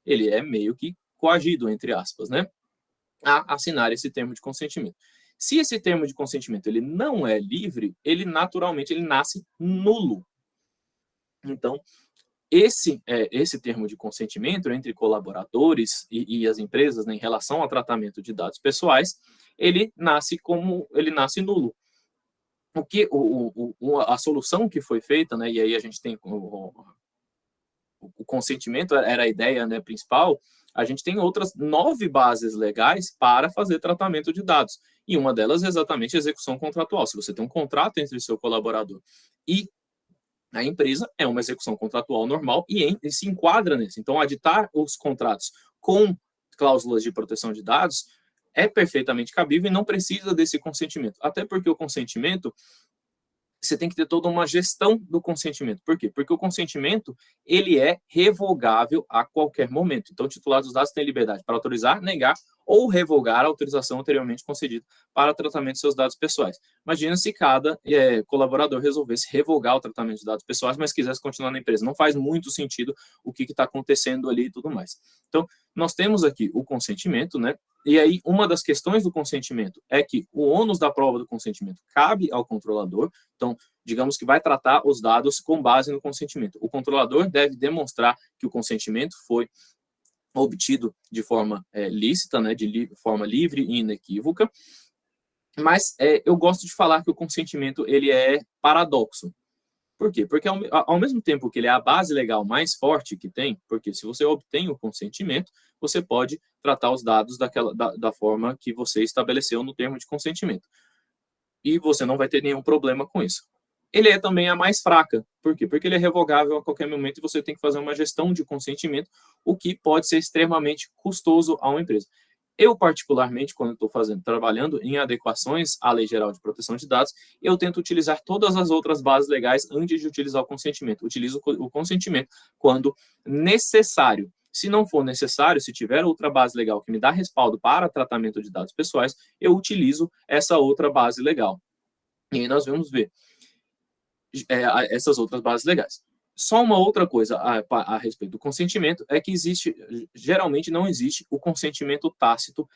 Ele é meio que coagido, entre aspas, né, a assinar esse termo de consentimento. Se esse termo de consentimento ele não é livre, ele naturalmente ele nasce nulo. Então, esse termo de consentimento entre colaboradores e as empresas, né, em relação ao tratamento de dados pessoais, ele nasce nulo. A solução que foi feita, né, e aí a gente tem o consentimento era a ideia, né, principal. A gente tem outras 9 bases legais para fazer tratamento de dados. E uma delas é exatamente a execução contratual. Se você tem um contrato entre seu colaborador e A empresa é uma execução contratual normal e se enquadra nesse. Então, aditar os contratos com cláusulas de proteção de dados é perfeitamente cabível e não precisa desse consentimento. Até porque o consentimento, você tem que ter toda uma gestão do consentimento. Por quê? Porque o consentimento, ele é revogável a qualquer momento. Então, o titular dos dados tem liberdade para autorizar, negar ou revogar a autorização anteriormente concedida para tratamento de seus dados pessoais. Imagina se cada colaborador resolvesse revogar o tratamento de dados pessoais, mas quisesse continuar na empresa. Não faz muito sentido o que está acontecendo ali e tudo mais. Então, nós temos aqui o consentimento, né? E aí, uma das questões do consentimento é que o ônus da prova do consentimento cabe ao controlador. Então, digamos que vai tratar os dados com base no consentimento. O controlador deve demonstrar que o consentimento foi obtido de forma lícita, né, de forma livre e inequívoca. Mas eu gosto de falar que o consentimento ele é paradoxo. Por quê? Porque ao mesmo tempo que ele é a base legal mais forte que tem, porque se você obtém o consentimento, você pode tratar os dados da forma que você estabeleceu no termo de consentimento. E você não vai ter nenhum problema com isso. Ele é também a mais fraca. Por quê? Porque ele é revogável a qualquer momento e você tem que fazer uma gestão de consentimento, o que pode ser extremamente custoso a uma empresa. Eu, particularmente, quando estou trabalhando em adequações à Lei Geral de Proteção de Dados, eu tento utilizar todas as outras bases legais antes de utilizar o consentimento. Utilizo o consentimento quando necessário. Se não for necessário, se tiver outra base legal que me dá respaldo para tratamento de dados pessoais, eu utilizo essa outra base legal. E aí nós vamos ver essas outras bases legais. Só uma outra coisa a respeito do consentimento é que geralmente não existe o consentimento tácito,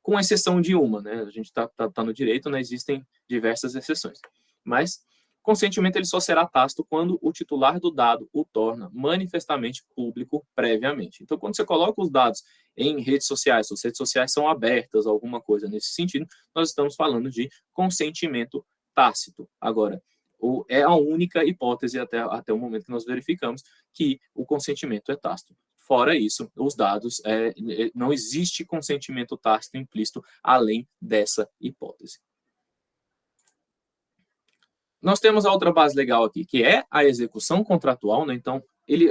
com exceção de uma, né? A gente tá no direito, né? Existem diversas exceções. Mas consentimento ele só será tácito quando o titular do dado o torna manifestamente público previamente. Então, quando você coloca os dados em redes sociais, se as redes sociais são abertas, alguma coisa nesse sentido, nós estamos falando de consentimento tácito. Agora, é a única hipótese até o momento que nós verificamos que o consentimento é tácito. Fora isso, os dados, não existe consentimento tácito implícito além dessa hipótese. Nós temos a outra base legal aqui, que é a execução contratual, né? Então,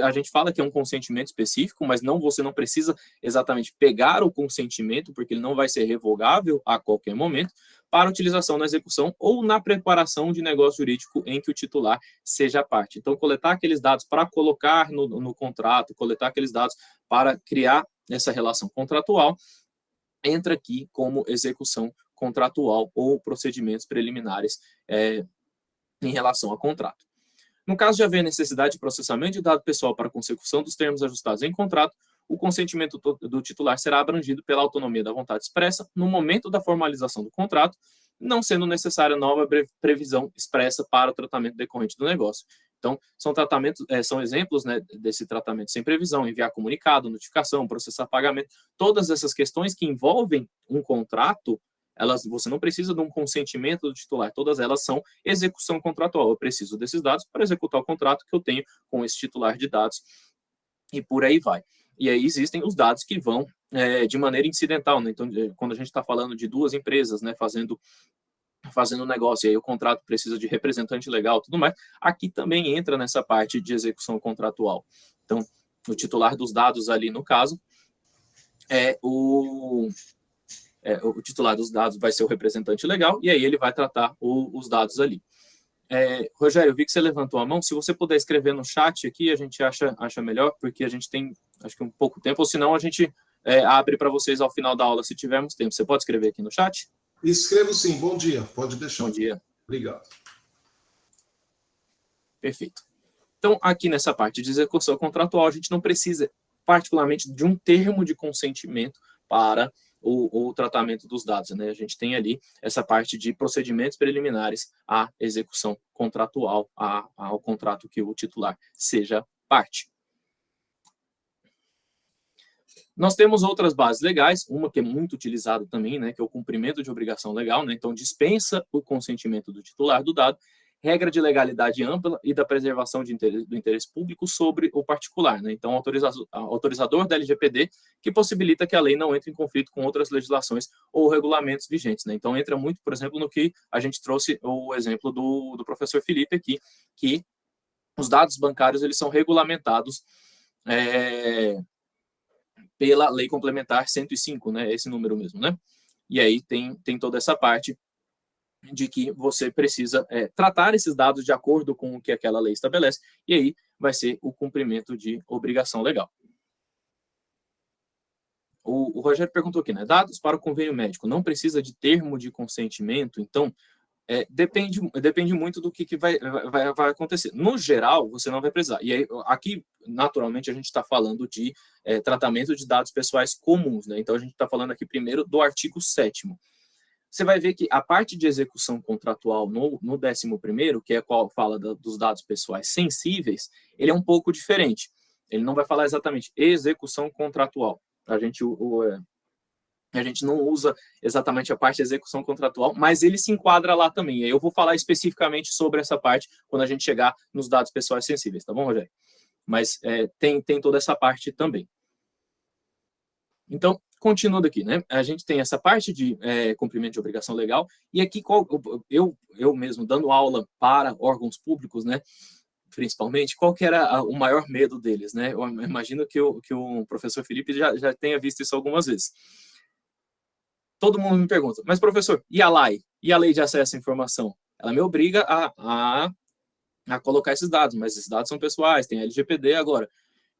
a gente fala que é um consentimento específico, mas você não precisa exatamente pegar o consentimento, porque ele não vai ser revogável a qualquer momento, para utilização na execução ou na preparação de negócio jurídico em que o titular seja parte. Então, coletar aqueles dados para colocar no contrato, coletar aqueles dados para criar essa relação contratual, entra aqui como execução contratual ou procedimentos preliminares em relação ao contrato. No caso de haver necessidade de processamento de dado pessoal para consecução dos termos ajustados em contrato, o consentimento do titular será abrangido pela autonomia da vontade expressa no momento da formalização do contrato, não sendo necessária nova previsão expressa para o tratamento decorrente do negócio. Então, são exemplos, né, desse tratamento sem previsão, enviar comunicado, notificação, processar pagamento, todas essas questões que envolvem um contrato, você não precisa de um consentimento do titular, todas elas são execução contratual. Eu preciso desses dados para executar o contrato que eu tenho com esse titular de dados e por aí vai. E aí existem os dados que vão de maneira incidental, né? Então, quando a gente está falando de duas empresas, né, fazendo negócio, e aí o contrato precisa de representante legal e tudo mais, aqui também entra nessa parte de execução contratual. Então, o titular dos dados ali, no caso, o titular dos dados vai ser o representante legal, e aí ele vai tratar os dados ali. Rogério, eu vi que você levantou a mão. Se você puder escrever no chat aqui, a gente acha melhor, porque a gente tem, acho que um pouco tempo, ou senão a gente abre para vocês ao final da aula, se tivermos tempo. Você pode escrever aqui no chat? Escrevo sim. Bom dia. Pode deixar. Bom dia. Obrigado. Perfeito. Então, aqui nessa parte de execução contratual, a gente não precisa, particularmente, de um termo de consentimento para o tratamento dos dados, né? A gente tem ali essa parte de procedimentos preliminares à execução contratual, ao contrato que o titular seja parte. Nós temos outras bases legais, uma que é muito utilizada também, né, que é o cumprimento de obrigação legal, né? Então dispensa o consentimento do titular do dado, regra de legalidade ampla e da preservação do interesse público sobre o particular, né? Então, autorizador da LGPD, que possibilita que a lei não entre em conflito com outras legislações ou regulamentos vigentes, né? Então, entra muito, por exemplo, no que a gente trouxe o exemplo do professor Felipe aqui, que os dados bancários eles são regulamentados pela Lei Complementar 105, né? Esse número mesmo, né? E aí tem toda essa parte de que você precisa tratar esses dados de acordo com o que aquela lei estabelece, e aí vai ser o cumprimento de obrigação legal. O Rogério perguntou aqui, né? Dados para o convênio médico não precisa de termo de consentimento, então depende muito do que vai acontecer. No geral, você não vai precisar. E aí, aqui, naturalmente, a gente está falando de tratamento de dados pessoais comuns, né? Então, a gente está falando aqui primeiro do artigo 7º. Você vai ver que a parte de execução contratual no 11º, que é qual fala dos dados pessoais sensíveis, ele é um pouco diferente. Ele não vai falar exatamente execução contratual. A gente não usa exatamente a parte de execução contratual, mas ele se enquadra lá também. E aí eu vou falar especificamente sobre essa parte quando a gente chegar nos dados pessoais sensíveis, tá bom, Rogério? Mas tem toda essa parte também. Então, continuando aqui, né? A gente tem essa parte de cumprimento de obrigação legal, e aqui eu mesmo dando aula para órgãos públicos, né? Principalmente, qual que era o maior medo deles, né? Eu imagino que o professor Felipe já tenha visto isso algumas vezes. Todo mundo me pergunta, mas professor, e a LAI? E a lei de acesso à informação? Ela me obriga a colocar esses dados, mas esses dados são pessoais, tem a LGPD agora.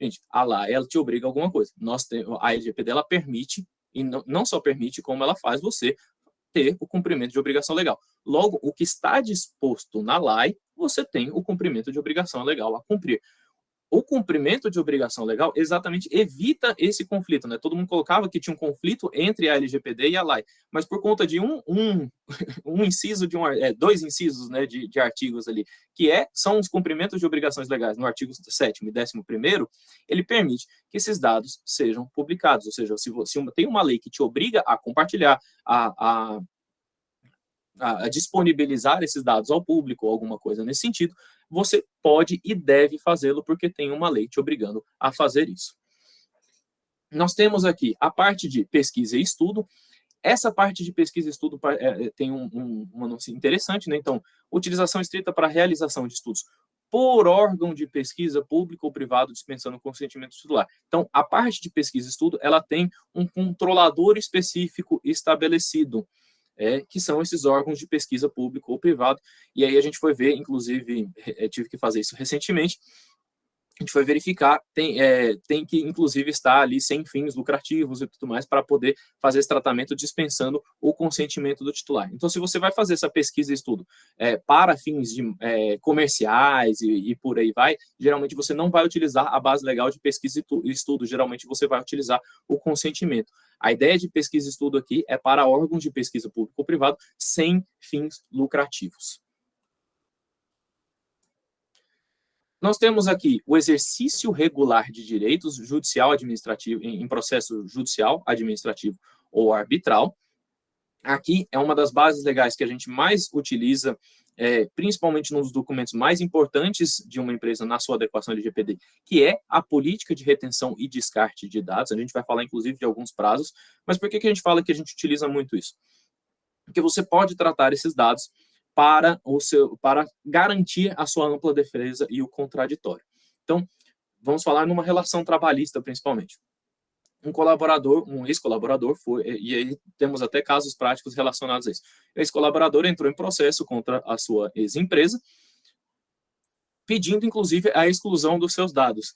Gente, a LAI, ela te obriga a alguma coisa. A LGPD, ela permite, e não só permite, como ela faz você ter o cumprimento de obrigação legal. Logo, o que está disposto na LAI, você tem o cumprimento de obrigação legal a cumprir. O cumprimento de obrigação legal exatamente evita esse conflito, né? Todo mundo colocava que tinha um conflito entre a LGPD e a LAI, mas por conta de um inciso dois incisos, né, de artigos ali, que são os cumprimentos de obrigações legais no artigo 7º e 11º, ele permite que esses dados sejam publicados, ou seja, se tem uma lei que te obriga a compartilhar, a disponibilizar esses dados ao público ou alguma coisa nesse sentido, você pode e deve fazê-lo porque tem uma lei te obrigando a fazer isso. Nós temos aqui a parte de pesquisa e estudo. Essa parte de pesquisa e estudo tem uma noção interessante, né? Então, utilização estrita para a realização de estudos por órgão de pesquisa público ou privado dispensando o consentimento titular. Então, a parte de pesquisa e estudo, ela tem um controlador específico estabelecido, que são esses órgãos de pesquisa público ou privado. E aí a gente foi ver, inclusive, tive que fazer isso recentemente, a gente foi verificar, tem que, inclusive, estar ali sem fins lucrativos e tudo mais, para poder fazer esse tratamento dispensando o consentimento do titular. Então, se você vai fazer essa pesquisa e estudo para fins comerciais e por aí vai, geralmente você não vai utilizar a base legal de pesquisa e estudo, geralmente você vai utilizar o consentimento. A ideia de pesquisa e estudo aqui é para órgãos de pesquisa público ou privado sem fins lucrativos. Nós temos aqui o exercício regular de direitos judicial administrativo em processo judicial, administrativo ou arbitral. Aqui é uma das bases legais que a gente mais utiliza, principalmente nos documentos mais importantes de uma empresa na sua adequação LGPD, que é a política de retenção e descarte de dados. A gente vai falar, inclusive, de alguns prazos. Mas por que a gente fala que a gente utiliza muito isso? Porque você pode tratar esses dados para garantir a sua ampla defesa e o contraditório. Então, vamos falar numa relação trabalhista, principalmente. Um ex-colaborador e aí temos até casos práticos relacionados a isso. O ex-colaborador entrou em processo contra a sua ex-empresa, pedindo, inclusive, a exclusão dos seus dados.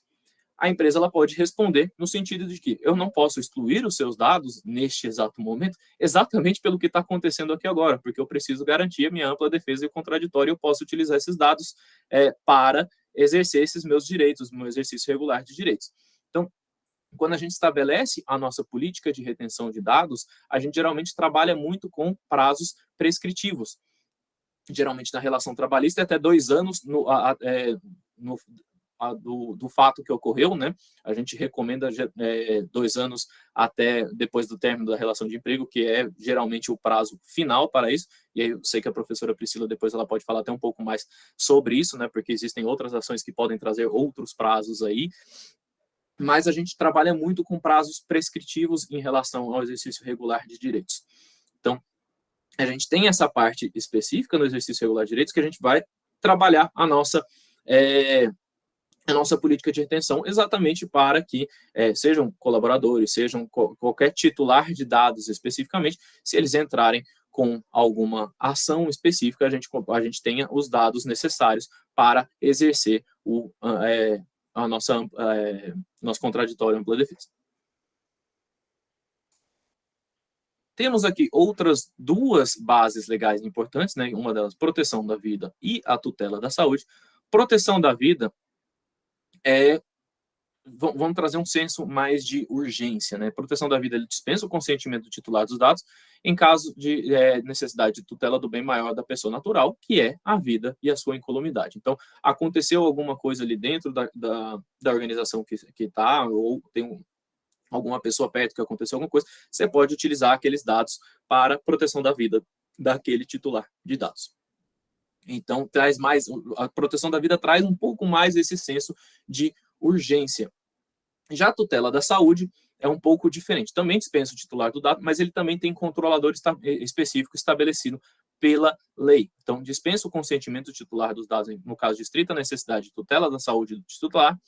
A empresa ela pode responder no sentido de que eu não posso excluir os seus dados neste exato momento, exatamente pelo que está acontecendo aqui agora, porque eu preciso garantir a minha ampla defesa e o contraditório, eu posso utilizar esses dados para exercer esses meus direitos, meu exercício regular de direitos. Então, quando a gente estabelece a nossa política de retenção de dados, a gente geralmente trabalha muito com prazos prescritivos. Geralmente, na relação trabalhista, até 2 anos do fato que ocorreu, né? A gente recomenda 2 anos até depois do término da relação de emprego, que é geralmente o prazo final para isso. E aí eu sei que a professora Priscila depois ela pode falar até um pouco mais sobre isso, né? Porque existem outras ações que podem trazer outros prazos aí. Mas a gente trabalha muito com prazos prescritivos em relação ao exercício regular de direitos. Então, a gente tem essa parte específica no exercício regular de direitos que a gente vai trabalhar a nossa a nossa política de retenção, exatamente para que sejam colaboradores, sejam qualquer titular de dados especificamente, se eles entrarem com alguma ação específica, a gente tenha os dados necessários para exercer nosso contraditório ampla defesa. Temos aqui outras duas bases legais importantes, né? Uma delas, proteção da vida e a tutela da saúde. Proteção da vida vamos trazer um senso mais de urgência, né? Proteção da vida, ele dispensa o consentimento do titular dos dados em caso de necessidade de tutela do bem maior da pessoa natural, que é a vida e a sua incolumidade. Então, aconteceu alguma coisa ali dentro da organização que está, ou tem alguma pessoa perto que aconteceu alguma coisa, você pode utilizar aqueles dados para proteção da vida daquele titular de dados. Então, a proteção da vida traz um pouco mais esse senso de urgência. Já a tutela da saúde é um pouco diferente. Também dispensa o titular do dado, mas ele também tem controlador específico estabelecido pela lei. Então, dispensa o consentimento do titular dos dados, no caso de estrita necessidade de tutela da saúde do titular,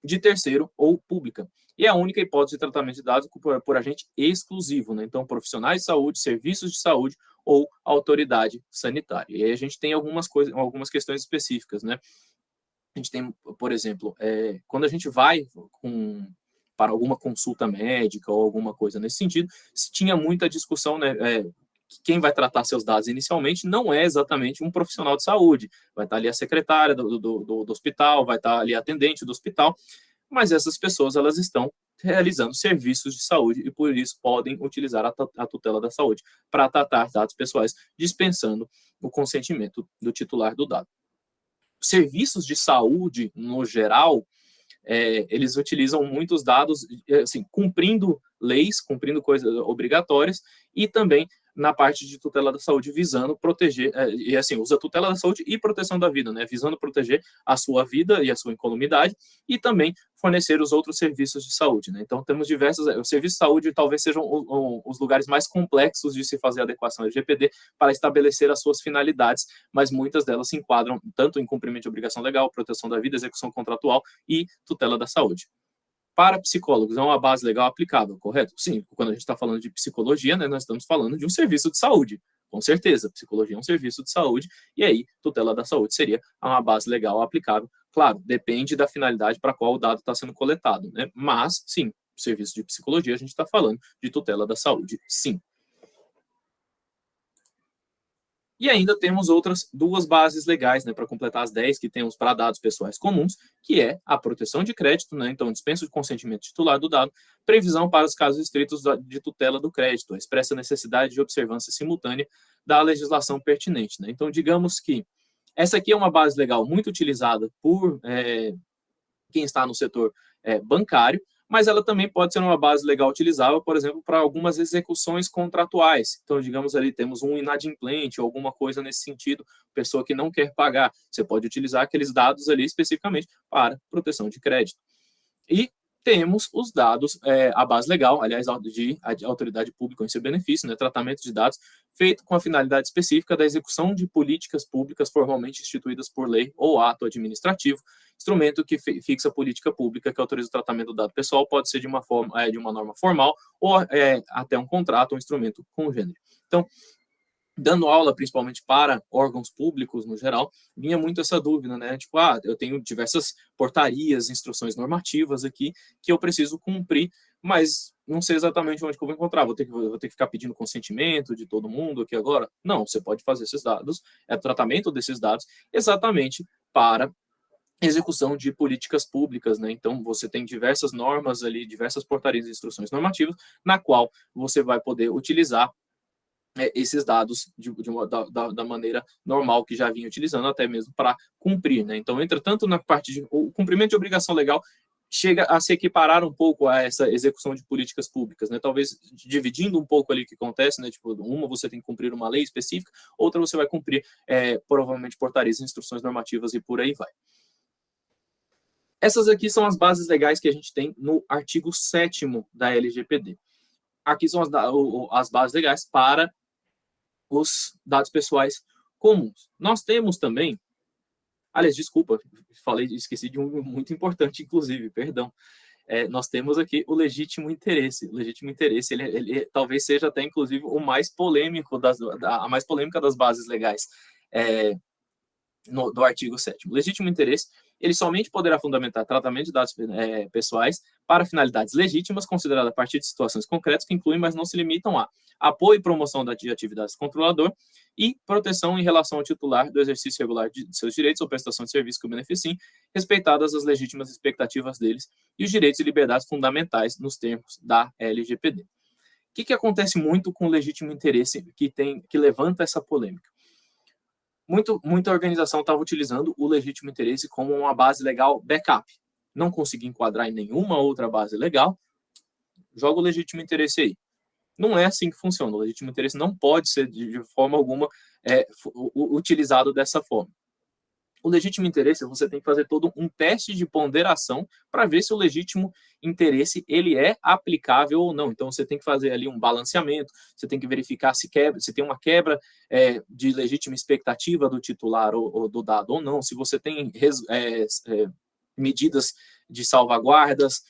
de terceiro ou pública. E é a única hipótese de tratamento de dados por agente exclusivo, né? Então, profissionais de saúde, serviços de saúde ou autoridade sanitária. E aí a gente tem algumas questões específicas, né? A gente tem, por exemplo, quando a gente vai para alguma consulta médica ou alguma coisa nesse sentido, se tinha muita discussão, né? Quem vai tratar seus dados inicialmente não é exatamente um profissional de saúde. Vai estar ali a secretária do hospital, vai estar ali a atendente do hospital, mas essas pessoas, elas estão realizando serviços de saúde e, por isso, podem utilizar a tutela da saúde para tratar dados pessoais, dispensando o consentimento do titular do dado. Serviços de saúde, no geral, eles utilizam muitos dados, assim, cumprindo leis, cumprindo coisas obrigatórias, e também na parte de tutela da saúde, visando proteger, e assim, usa tutela da saúde e proteção da vida, né, visando proteger a sua vida e a sua incolumidade, e também fornecer os outros serviços de saúde, né. Então, temos diversos, os serviços de saúde talvez sejam os lugares mais complexos de se fazer adequação ao LGPD para estabelecer as suas finalidades, mas muitas delas se enquadram tanto em cumprimento de obrigação legal, proteção da vida, execução contratual e tutela da saúde. Para psicólogos, é uma base legal aplicável, correto? Sim, quando a gente está falando de psicologia, né, nós estamos falando de um serviço de saúde, com certeza. Psicologia é um serviço de saúde, e aí, tutela da saúde seria uma base legal aplicável. Claro, depende da finalidade para a qual o dado está sendo coletado, né? Mas, sim, serviço de psicologia, a gente está falando de tutela da saúde, sim. E ainda temos outras duas bases legais, né, para completar as 10 que temos para dados pessoais comuns, que é a proteção de crédito, né, então dispensa de consentimento titular do dado, previsão para os casos estritos de tutela do crédito, a expressa necessidade de observância simultânea da legislação pertinente, né. Então, digamos que essa aqui é uma base legal muito utilizada por quem está no setor bancário, mas ela também pode ser uma base legal utilizável, por exemplo, para algumas execuções contratuais. Então, digamos ali, temos um inadimplente ou alguma coisa nesse sentido, pessoa que não quer pagar. Você pode utilizar aqueles dados ali especificamente para proteção de crédito. E temos os dados, a base legal, aliás, de autoridade pública em seu benefício, né, tratamento de dados, feito com a finalidade específica da execução de políticas públicas formalmente instituídas por lei ou ato administrativo, instrumento que fixa a política pública que autoriza o tratamento do dado pessoal, pode ser de uma norma formal ou até um contrato ou um instrumento congênere. Então, dando aula principalmente para órgãos públicos no geral, vinha muito essa dúvida, né? Tipo, eu tenho diversas portarias, instruções normativas aqui que eu preciso cumprir, mas não sei exatamente onde que eu vou encontrar. Vou ter que ficar pedindo consentimento de todo mundo aqui agora? Não, você pode fazer esses dados, tratamento desses dados, exatamente para execução de políticas públicas, né? Então, você tem diversas normas ali, diversas portarias e instruções normativas, na qual você vai poder utilizar esses dados da maneira normal que já vinha utilizando, até mesmo para cumprir, né? Então, entretanto, na parte de o cumprimento de obrigação legal chega a se equiparar um pouco a essa execução de políticas públicas, né? Talvez dividindo um pouco ali o que acontece, né? Tipo, uma você tem que cumprir uma lei específica, outra você vai cumprir provavelmente portarias, instruções normativas e por aí vai. Essas aqui são as bases legais que a gente tem no artigo 7º da LGPD. Aqui são as bases legais para os dados pessoais comuns. Nós temos também Aliás, desculpa, esqueci de um muito importante, inclusive, perdão. Nós temos aqui o legítimo interesse. O legítimo interesse, ele talvez seja até, inclusive, o mais polêmico a mais polêmica das bases legais do artigo 7º. O legítimo interesse, ele somente poderá fundamentar tratamento de dados pessoais para finalidades legítimas, consideradas a partir de situações concretas que incluem, mas não se limitam a apoio e promoção de atividades do controlador e proteção em relação ao titular do exercício regular de seus direitos ou prestação de serviço que o beneficiem, respeitadas as legítimas expectativas deles e os direitos e liberdades fundamentais nos termos da LGPD. O que acontece muito com o legítimo interesse que levanta essa polêmica? Muita organização estava utilizando o legítimo interesse como uma base legal backup. Não consegui enquadrar em nenhuma outra base legal, joga o legítimo interesse aí. Não é assim que funciona. O legítimo interesse não pode ser, de forma alguma, utilizado dessa forma. O legítimo interesse, você tem que fazer todo um teste de ponderação para ver se o legítimo interesse ele é aplicável ou não. Então, você tem que fazer ali um balanceamento, você tem que verificar se tem uma quebra de legítima expectativa do titular ou do dado ou não, se você tem medidas de salvaguardas.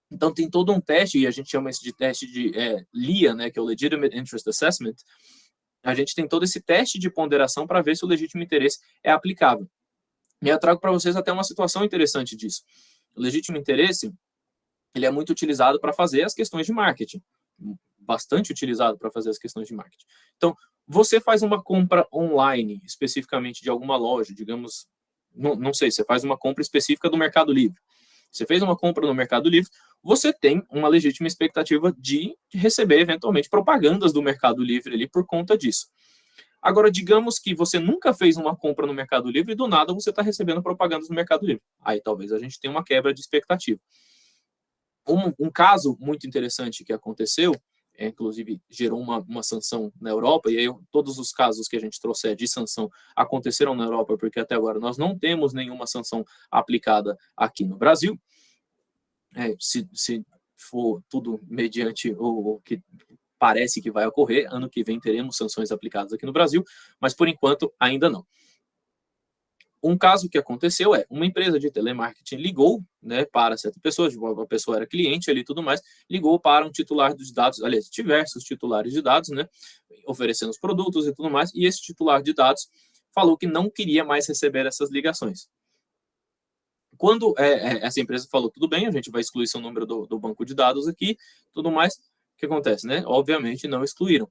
Então, tem todo um teste, e a gente chama isso de teste de LIA, né, que é o Legitimate Interest Assessment. A gente tem todo esse teste de ponderação para ver se o legítimo interesse é aplicável. E eu trago para vocês até uma situação interessante disso. O legítimo interesse, ele é muito utilizado para fazer as questões de marketing. Bastante utilizado para fazer as questões de marketing. Então, você faz uma compra online, especificamente de alguma loja, digamos, não sei, você faz uma compra específica do Mercado Livre. Você fez uma compra no Mercado Livre, você tem uma legítima expectativa de receber, eventualmente, propagandas do Mercado Livre ali por conta disso. Agora, digamos que você nunca fez uma compra no Mercado Livre e do nada você está recebendo propagandas no Mercado Livre. Aí talvez a gente tenha uma quebra de expectativa. Um caso muito interessante que aconteceu, inclusive gerou uma sanção na Europa, e aí todos os casos que a gente trouxer de sanção aconteceram na Europa, porque até agora nós não temos nenhuma sanção aplicada aqui no Brasil. Se for tudo mediante o que parece que vai ocorrer, ano que vem teremos sanções aplicadas aqui no Brasil, mas por enquanto ainda não. Um caso que aconteceu uma empresa de telemarketing ligou, né, para certa pessoa, a pessoa era cliente ali e tudo mais, ligou para um titular dos dados, aliás, diversos titulares de dados, né, oferecendo os produtos e tudo mais, e esse titular de dados falou que não queria mais receber essas ligações. Quando essa empresa falou, tudo bem, a gente vai excluir seu número do banco de dados aqui, tudo mais, o que acontece, né? Obviamente não excluíram.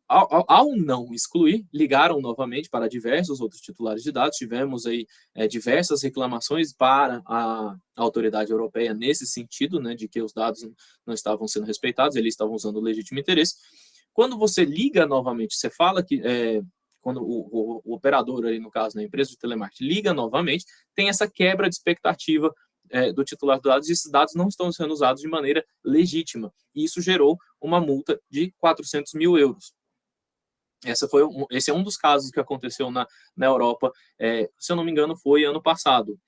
Ao não excluir, ligaram novamente para diversos outros titulares de dados, tivemos aí diversas reclamações para a autoridade europeia nesse sentido, né, de que os dados não estavam sendo respeitados, eles estavam usando o legítimo interesse. Quando você liga novamente, você fala que quando o operador, ali no caso, na empresa de telemarketing, liga novamente, tem essa quebra de expectativa do titular dos dados, e esses dados não estão sendo usados de maneira legítima, e isso gerou uma multa de 400 mil euros. Esse é um dos casos que aconteceu na Europa, se eu não me engano, foi ano passado.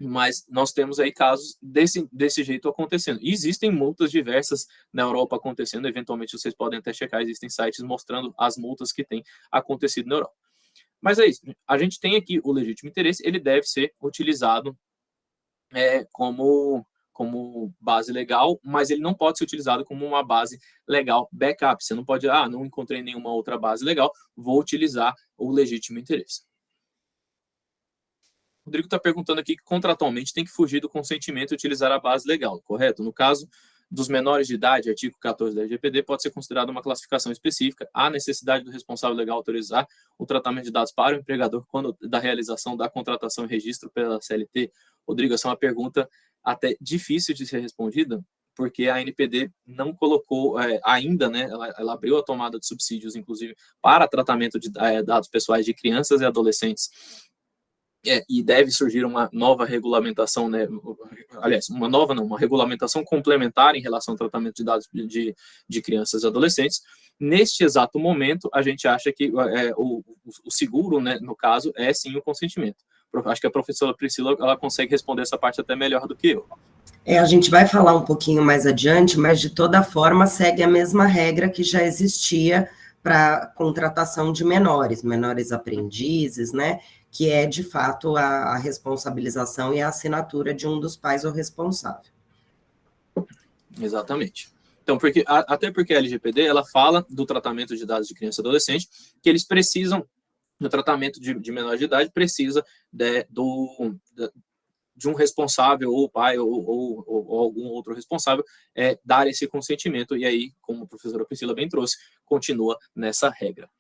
Mas nós temos aí casos desse jeito acontecendo. E existem multas diversas na Europa acontecendo, eventualmente vocês podem até checar, existem sites mostrando as multas que têm acontecido na Europa. Mas é isso, a gente tem aqui o legítimo interesse, ele deve ser utilizado como base legal, mas ele não pode ser utilizado como uma base legal backup. Você não pode, não encontrei nenhuma outra base legal, vou utilizar o legítimo interesse. O Rodrigo está perguntando aqui que contratualmente tem que fugir do consentimento e utilizar a base legal, correto? No caso dos menores de idade, artigo 14 da LGPD, pode ser considerado uma classificação específica. Há necessidade do responsável legal autorizar o tratamento de dados para o empregador quando da realização da contratação e registro pela CLT. Rodrigo, essa é uma pergunta até difícil de ser respondida, porque a ANPD não colocou ainda, né, ela abriu a tomada de subsídios, inclusive, para tratamento de dados pessoais de crianças e adolescentes, e deve surgir uma nova regulamentação, né, aliás, uma regulamentação complementar em relação ao tratamento de dados de crianças e adolescentes. Neste exato momento, a gente acha que o seguro, né, no caso, é sim o consentimento. Acho que a professora Priscila ela consegue responder essa parte até melhor do que eu. A gente vai falar um pouquinho mais adiante, mas de toda forma segue a mesma regra que já existia para contratação de menores aprendizes, né, que é, de fato, a responsabilização e a assinatura de um dos pais ou responsável. Exatamente. Então, até porque a LGPD, ela fala do tratamento de dados de criança e adolescente, que eles precisam, no tratamento de menor de idade, precisa de um responsável, ou pai, ou algum outro responsável, dar esse consentimento, e aí, como a professora Priscila bem trouxe, continua nessa regra.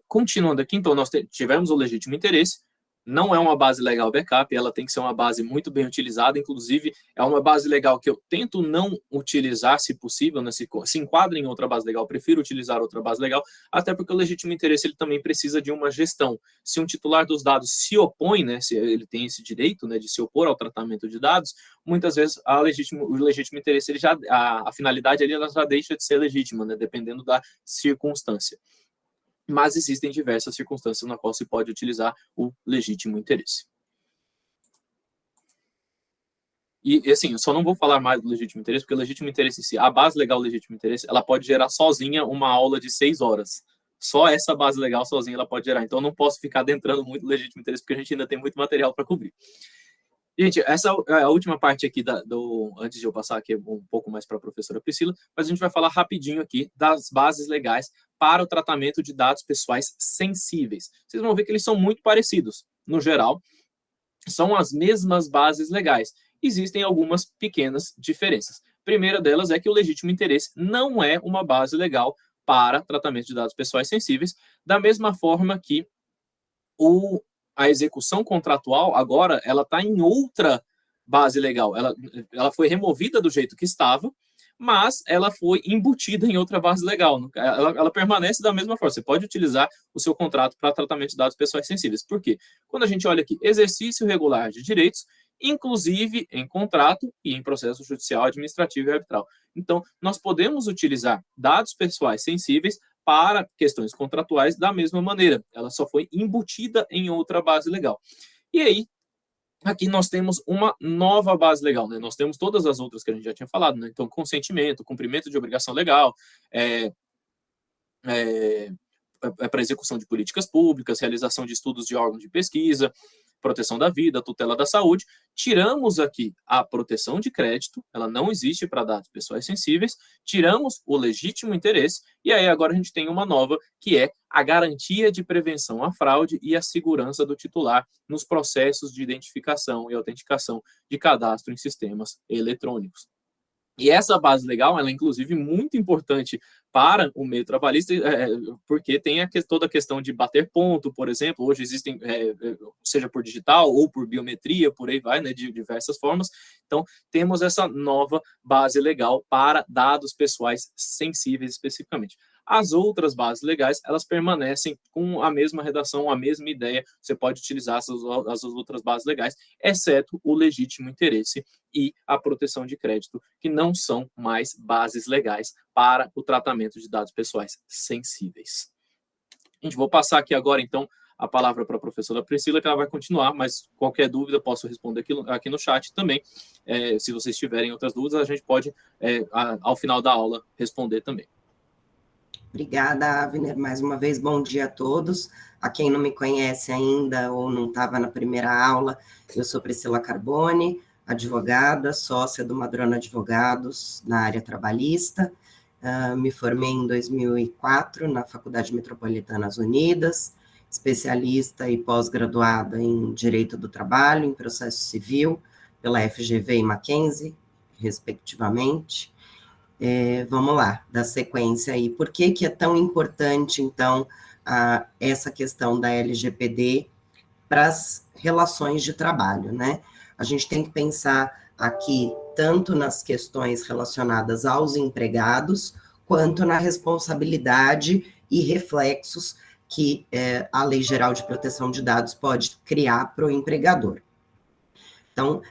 Continuando aqui, então, nós tivemos o legítimo interesse. Não é uma base legal backup, ela tem que ser uma base muito bem utilizada, inclusive é uma base legal que eu tento não utilizar, se possível, né? Se enquadra em outra base legal, prefiro utilizar outra base legal, até porque o legítimo interesse ele também precisa de uma gestão. Se um titular dos dados se opõe, né, se ele tem esse direito, né, de se opor ao tratamento de dados, muitas vezes o legítimo interesse, a finalidade ali, ela já deixa de ser legítima, né, dependendo da circunstância. Mas existem diversas circunstâncias na qual se pode utilizar o legítimo interesse. E assim, eu só não vou falar mais do legítimo interesse, porque o legítimo interesse em si, a base legal do legítimo interesse, ela pode gerar sozinha uma aula de 6 horas. Só essa base legal sozinha ela pode gerar. Então, eu não posso ficar adentrando muito no legítimo interesse, porque a gente ainda tem muito material para cobrir. Gente, essa é a última parte aqui, antes de eu passar aqui um pouco mais para a professora Priscila, mas a gente vai falar rapidinho aqui das bases legais para o tratamento de dados pessoais sensíveis. Vocês vão ver que eles são muito parecidos. No geral, são as mesmas bases legais. Existem algumas pequenas diferenças. A primeira delas é que o legítimo interesse não é uma base legal para tratamento de dados pessoais sensíveis, da mesma forma que a execução contratual, agora, ela está em outra base legal. Ela foi removida do jeito que estava, mas ela foi embutida em outra base legal. Ela permanece da mesma forma. Você pode utilizar o seu contrato para tratamento de dados pessoais sensíveis. Por quê? Quando a gente olha aqui, exercício regular de direitos, inclusive em contrato e em processo judicial, administrativo e arbitral. Então, nós podemos utilizar dados pessoais sensíveis para questões contratuais da mesma maneira. Ela só foi embutida em outra base legal. E aí, aqui nós temos uma nova base legal, né? Nós temos todas as outras que a gente já tinha falado, né? Então, consentimento, cumprimento de obrigação legal, para execução de políticas públicas, realização de estudos de órgãos de pesquisa, proteção da vida, tutela da saúde. Tiramos aqui a proteção de crédito, ela não existe para dados pessoais sensíveis, tiramos o legítimo interesse, e aí agora a gente tem uma nova, que é a garantia de prevenção à fraude e a segurança do titular nos processos de identificação e autenticação de cadastro em sistemas eletrônicos. E essa base legal, ela é inclusive muito importante para o meio trabalhista, porque tem toda a questão de bater ponto, por exemplo. Hoje existem, seja por digital ou por biometria, por aí vai, né, de diversas formas. Então, temos essa nova base legal para dados pessoais sensíveis especificamente. As outras bases legais, elas permanecem com a mesma redação, a mesma ideia. Você pode utilizar as outras bases legais, exceto o legítimo interesse e a proteção de crédito, que não são mais bases legais para o tratamento de dados pessoais sensíveis. Gente, vou passar aqui agora, então, a palavra para a professora Priscila, que ela vai continuar, mas qualquer dúvida posso responder aqui no chat também. Se vocês tiverem outras dúvidas, a gente pode, ao final da aula, responder também. Obrigada, Avner. Mais uma vez, bom dia a todos. A quem não me conhece ainda ou não estava na primeira aula, eu sou Priscila Carbone, advogada, sócia do Madrona Advogados na área trabalhista. Me formei em 2004 na Faculdade Metropolitanas Unidas, especialista e pós-graduada em Direito do Trabalho, em Processo Civil, pela FGV e Mackenzie, respectivamente. Vamos lá, da sequência aí. Por que é tão importante, então, essa questão da LGPD para as relações de trabalho, né? A gente tem que pensar aqui tanto nas questões relacionadas aos empregados, quanto na responsabilidade e reflexos que a Lei Geral de Proteção de Dados pode criar para o empregador. Então,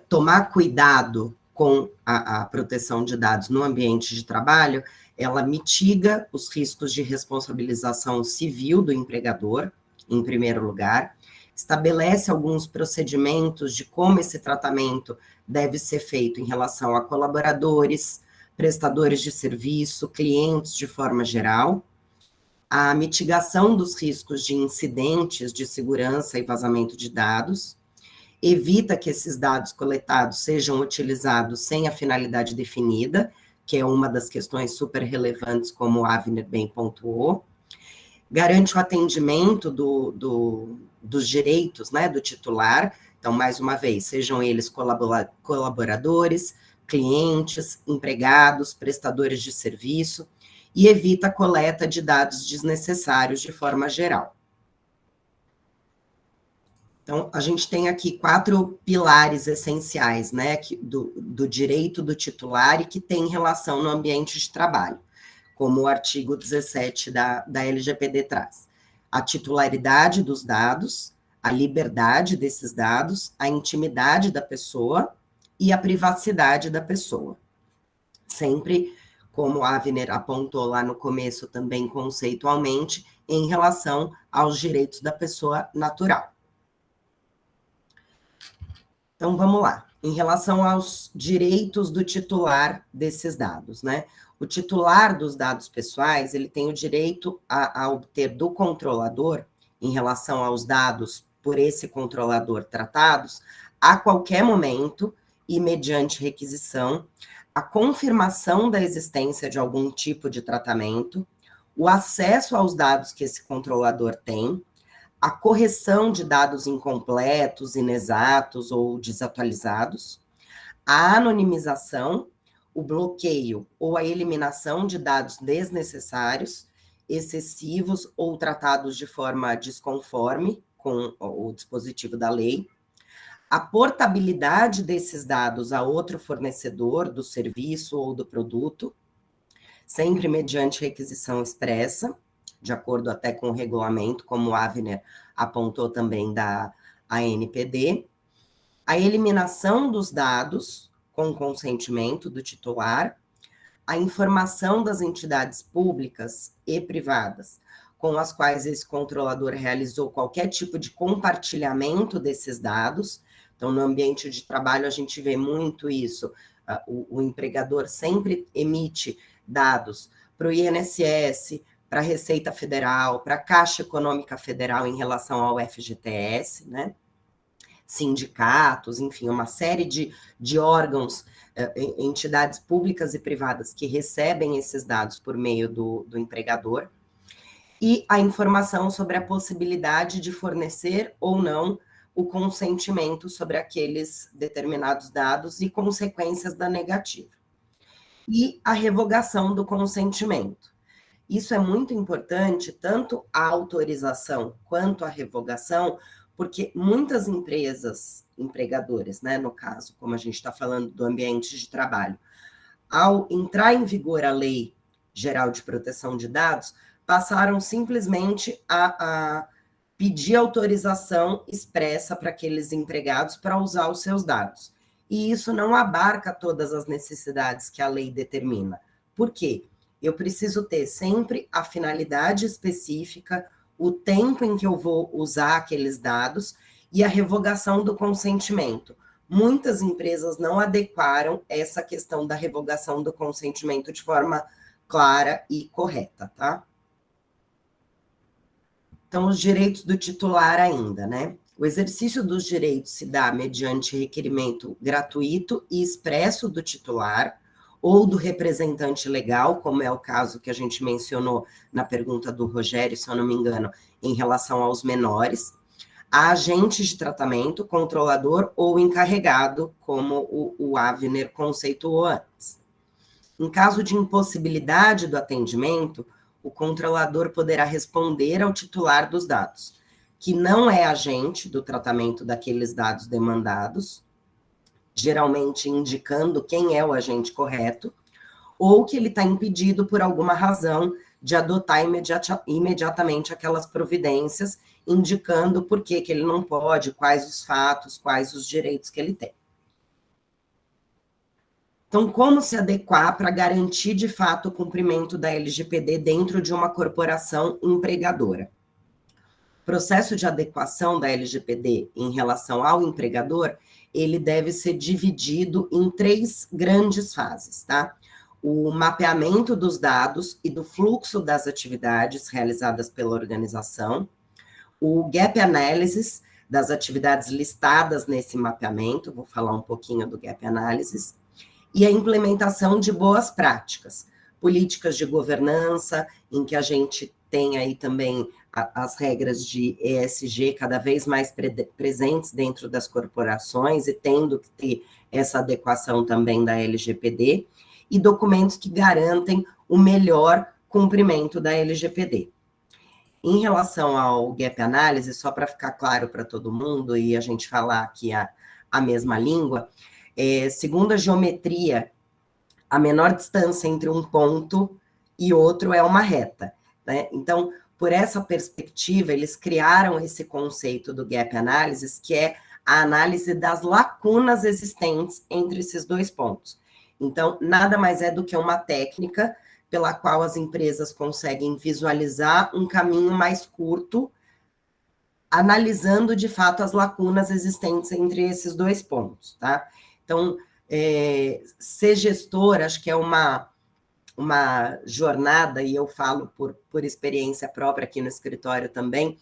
tomar cuidado com a proteção de dados no ambiente de trabalho, ela mitiga os riscos de responsabilização civil do empregador, em primeiro lugar, estabelece alguns procedimentos de como esse tratamento deve ser feito em relação a colaboradores, prestadores de serviço, clientes de forma geral, a mitigação dos riscos de incidentes de segurança e vazamento de dados, evita que esses dados coletados sejam utilizados sem a finalidade definida, que é uma das questões super relevantes, como o Avner bem pontuou, garante o atendimento dos direitos, né, do titular. Então, mais uma vez, sejam eles colaboradores, clientes, empregados, prestadores de serviço, e evita a coleta de dados desnecessários de forma geral. Então, a gente tem aqui 4 pilares essenciais, né, do direito do titular e que tem relação no ambiente de trabalho, como o artigo 17 da LGPD traz. A titularidade dos dados, a liberdade desses dados, a intimidade da pessoa e a privacidade da pessoa. Sempre, como a Avner apontou lá no começo também conceitualmente, em relação aos direitos da pessoa natural. Então, vamos lá. Em relação aos direitos do titular desses dados, né? O titular dos dados pessoais, ele tem o direito a obter do controlador, em relação aos dados por esse controlador tratados, a qualquer momento e mediante requisição, a confirmação da existência de algum tipo de tratamento, o acesso aos dados que esse controlador tem, a correção de dados incompletos, inexatos ou desatualizados, a anonimização, o bloqueio ou a eliminação de dados desnecessários, excessivos ou tratados de forma desconforme com o dispositivo da lei, a portabilidade desses dados a outro fornecedor do serviço ou do produto, sempre mediante requisição expressa, de acordo até com o regulamento, como o Avner apontou também da ANPD, a eliminação dos dados com consentimento do titular, a informação das entidades públicas e privadas com as quais esse controlador realizou qualquer tipo de compartilhamento desses dados. Então, no ambiente de trabalho, a gente vê muito isso. O empregador sempre emite dados para o INSS, para a Receita Federal, para a Caixa Econômica Federal em relação ao FGTS, né? Sindicatos, enfim, uma série de órgãos, entidades públicas e privadas que recebem esses dados por meio do empregador, e a informação sobre a possibilidade de fornecer ou não o consentimento sobre aqueles determinados dados e consequências da negativa. E a revogação do consentimento. Isso é muito importante, tanto a autorização quanto a revogação, porque muitas empresas empregadoras, né, no caso, como a gente está falando do ambiente de trabalho, ao entrar em vigor a Lei Geral de Proteção de Dados, passaram simplesmente a pedir autorização expressa para aqueles empregados para usar os seus dados. E isso não abarca todas as necessidades que a lei determina. Por quê? Eu preciso ter sempre a finalidade específica, o tempo em que eu vou usar aqueles dados e a revogação do consentimento. Muitas empresas não adequaram essa questão da revogação do consentimento de forma clara e correta, tá? Então, os direitos do titular ainda, né? O exercício dos direitos se dá mediante requerimento gratuito e expresso do titular ou do representante legal, como é o caso que a gente mencionou na pergunta do Rogério, se eu não me engano, em relação aos menores, a agente de tratamento, controlador ou encarregado, como o Avner conceituou antes. Em caso de impossibilidade do atendimento, o controlador poderá responder ao titular dos dados, que não é agente do tratamento daqueles dados demandados, geralmente indicando quem é o agente correto, ou que ele está impedido por alguma razão de adotar imediatamente aquelas providências, indicando por que ele não pode, quais os fatos, quais os direitos que ele tem. Então, como se adequar para garantir, de fato, o cumprimento da LGPD dentro de uma corporação empregadora? O processo de adequação da LGPD em relação ao empregador, ele deve ser dividido em 3 grandes fases, tá? o mapeamento dos dados e do fluxo das atividades realizadas pela organização, o gap analysis das atividades listadas nesse mapeamento, vou falar um pouquinho do gap analysis, e a implementação de boas práticas, políticas de governança, em que a gente tem aí também as regras de ESG cada vez mais presentes dentro das corporações e tendo que ter essa adequação também da LGPD, e documentos que garantem o melhor cumprimento da LGPD. Em relação ao gap analysis, só para ficar claro para todo mundo e a gente falar aqui a mesma língua, segundo a geometria, a menor distância entre um ponto e outro é uma reta, né? Então, por essa perspectiva, eles criaram esse conceito do gap analysis, que é a análise das lacunas existentes entre esses dois pontos. Então, nada mais é do que uma técnica pela qual as empresas conseguem visualizar um caminho mais curto, analisando, de fato, as lacunas existentes entre esses dois pontos, tá? Então, ser gestor, acho que é uma jornada, e eu falo por experiência própria aqui no escritório também,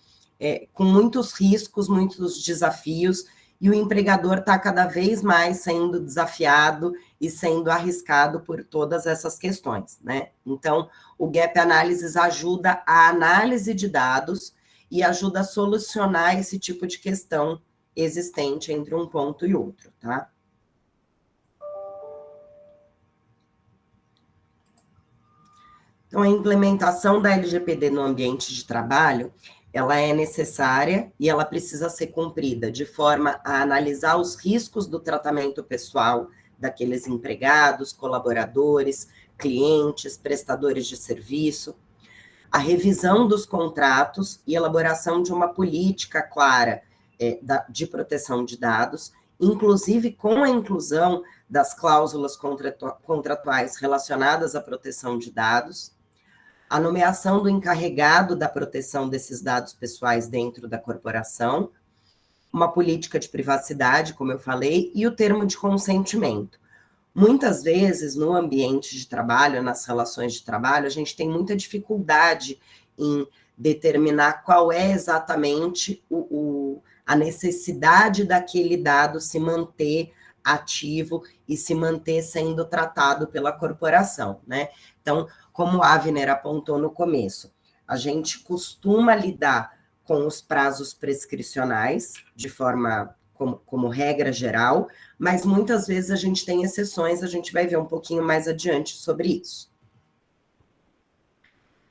com muitos riscos, muitos desafios, e o empregador está cada vez mais sendo desafiado e sendo arriscado por todas essas questões, né? Então, o Gap Analysis ajuda a análise de dados e ajuda a solucionar esse tipo de questão existente entre um ponto e outro, tá? Então, a implementação da LGPD no ambiente de trabalho, ela é necessária e ela precisa ser cumprida de forma a analisar os riscos do tratamento pessoal daqueles empregados, colaboradores, clientes, prestadores de serviço, a revisão dos contratos e elaboração de uma política clara de proteção de dados, inclusive com a inclusão das cláusulas contratuais relacionadas à proteção de dados, a nomeação do encarregado da proteção desses dados pessoais dentro da corporação, uma política de privacidade, como eu falei, e o termo de consentimento. Muitas vezes, no ambiente de trabalho, nas relações de trabalho, a gente tem muita dificuldade em determinar qual é exatamente a necessidade daquele dado se manter ativo e se manter sendo tratado pela corporação, né? Então, como o Avner apontou no começo, a gente costuma lidar com os prazos prescricionais, de forma como regra geral, mas muitas vezes a gente tem exceções, a gente vai ver um pouquinho mais adiante sobre isso.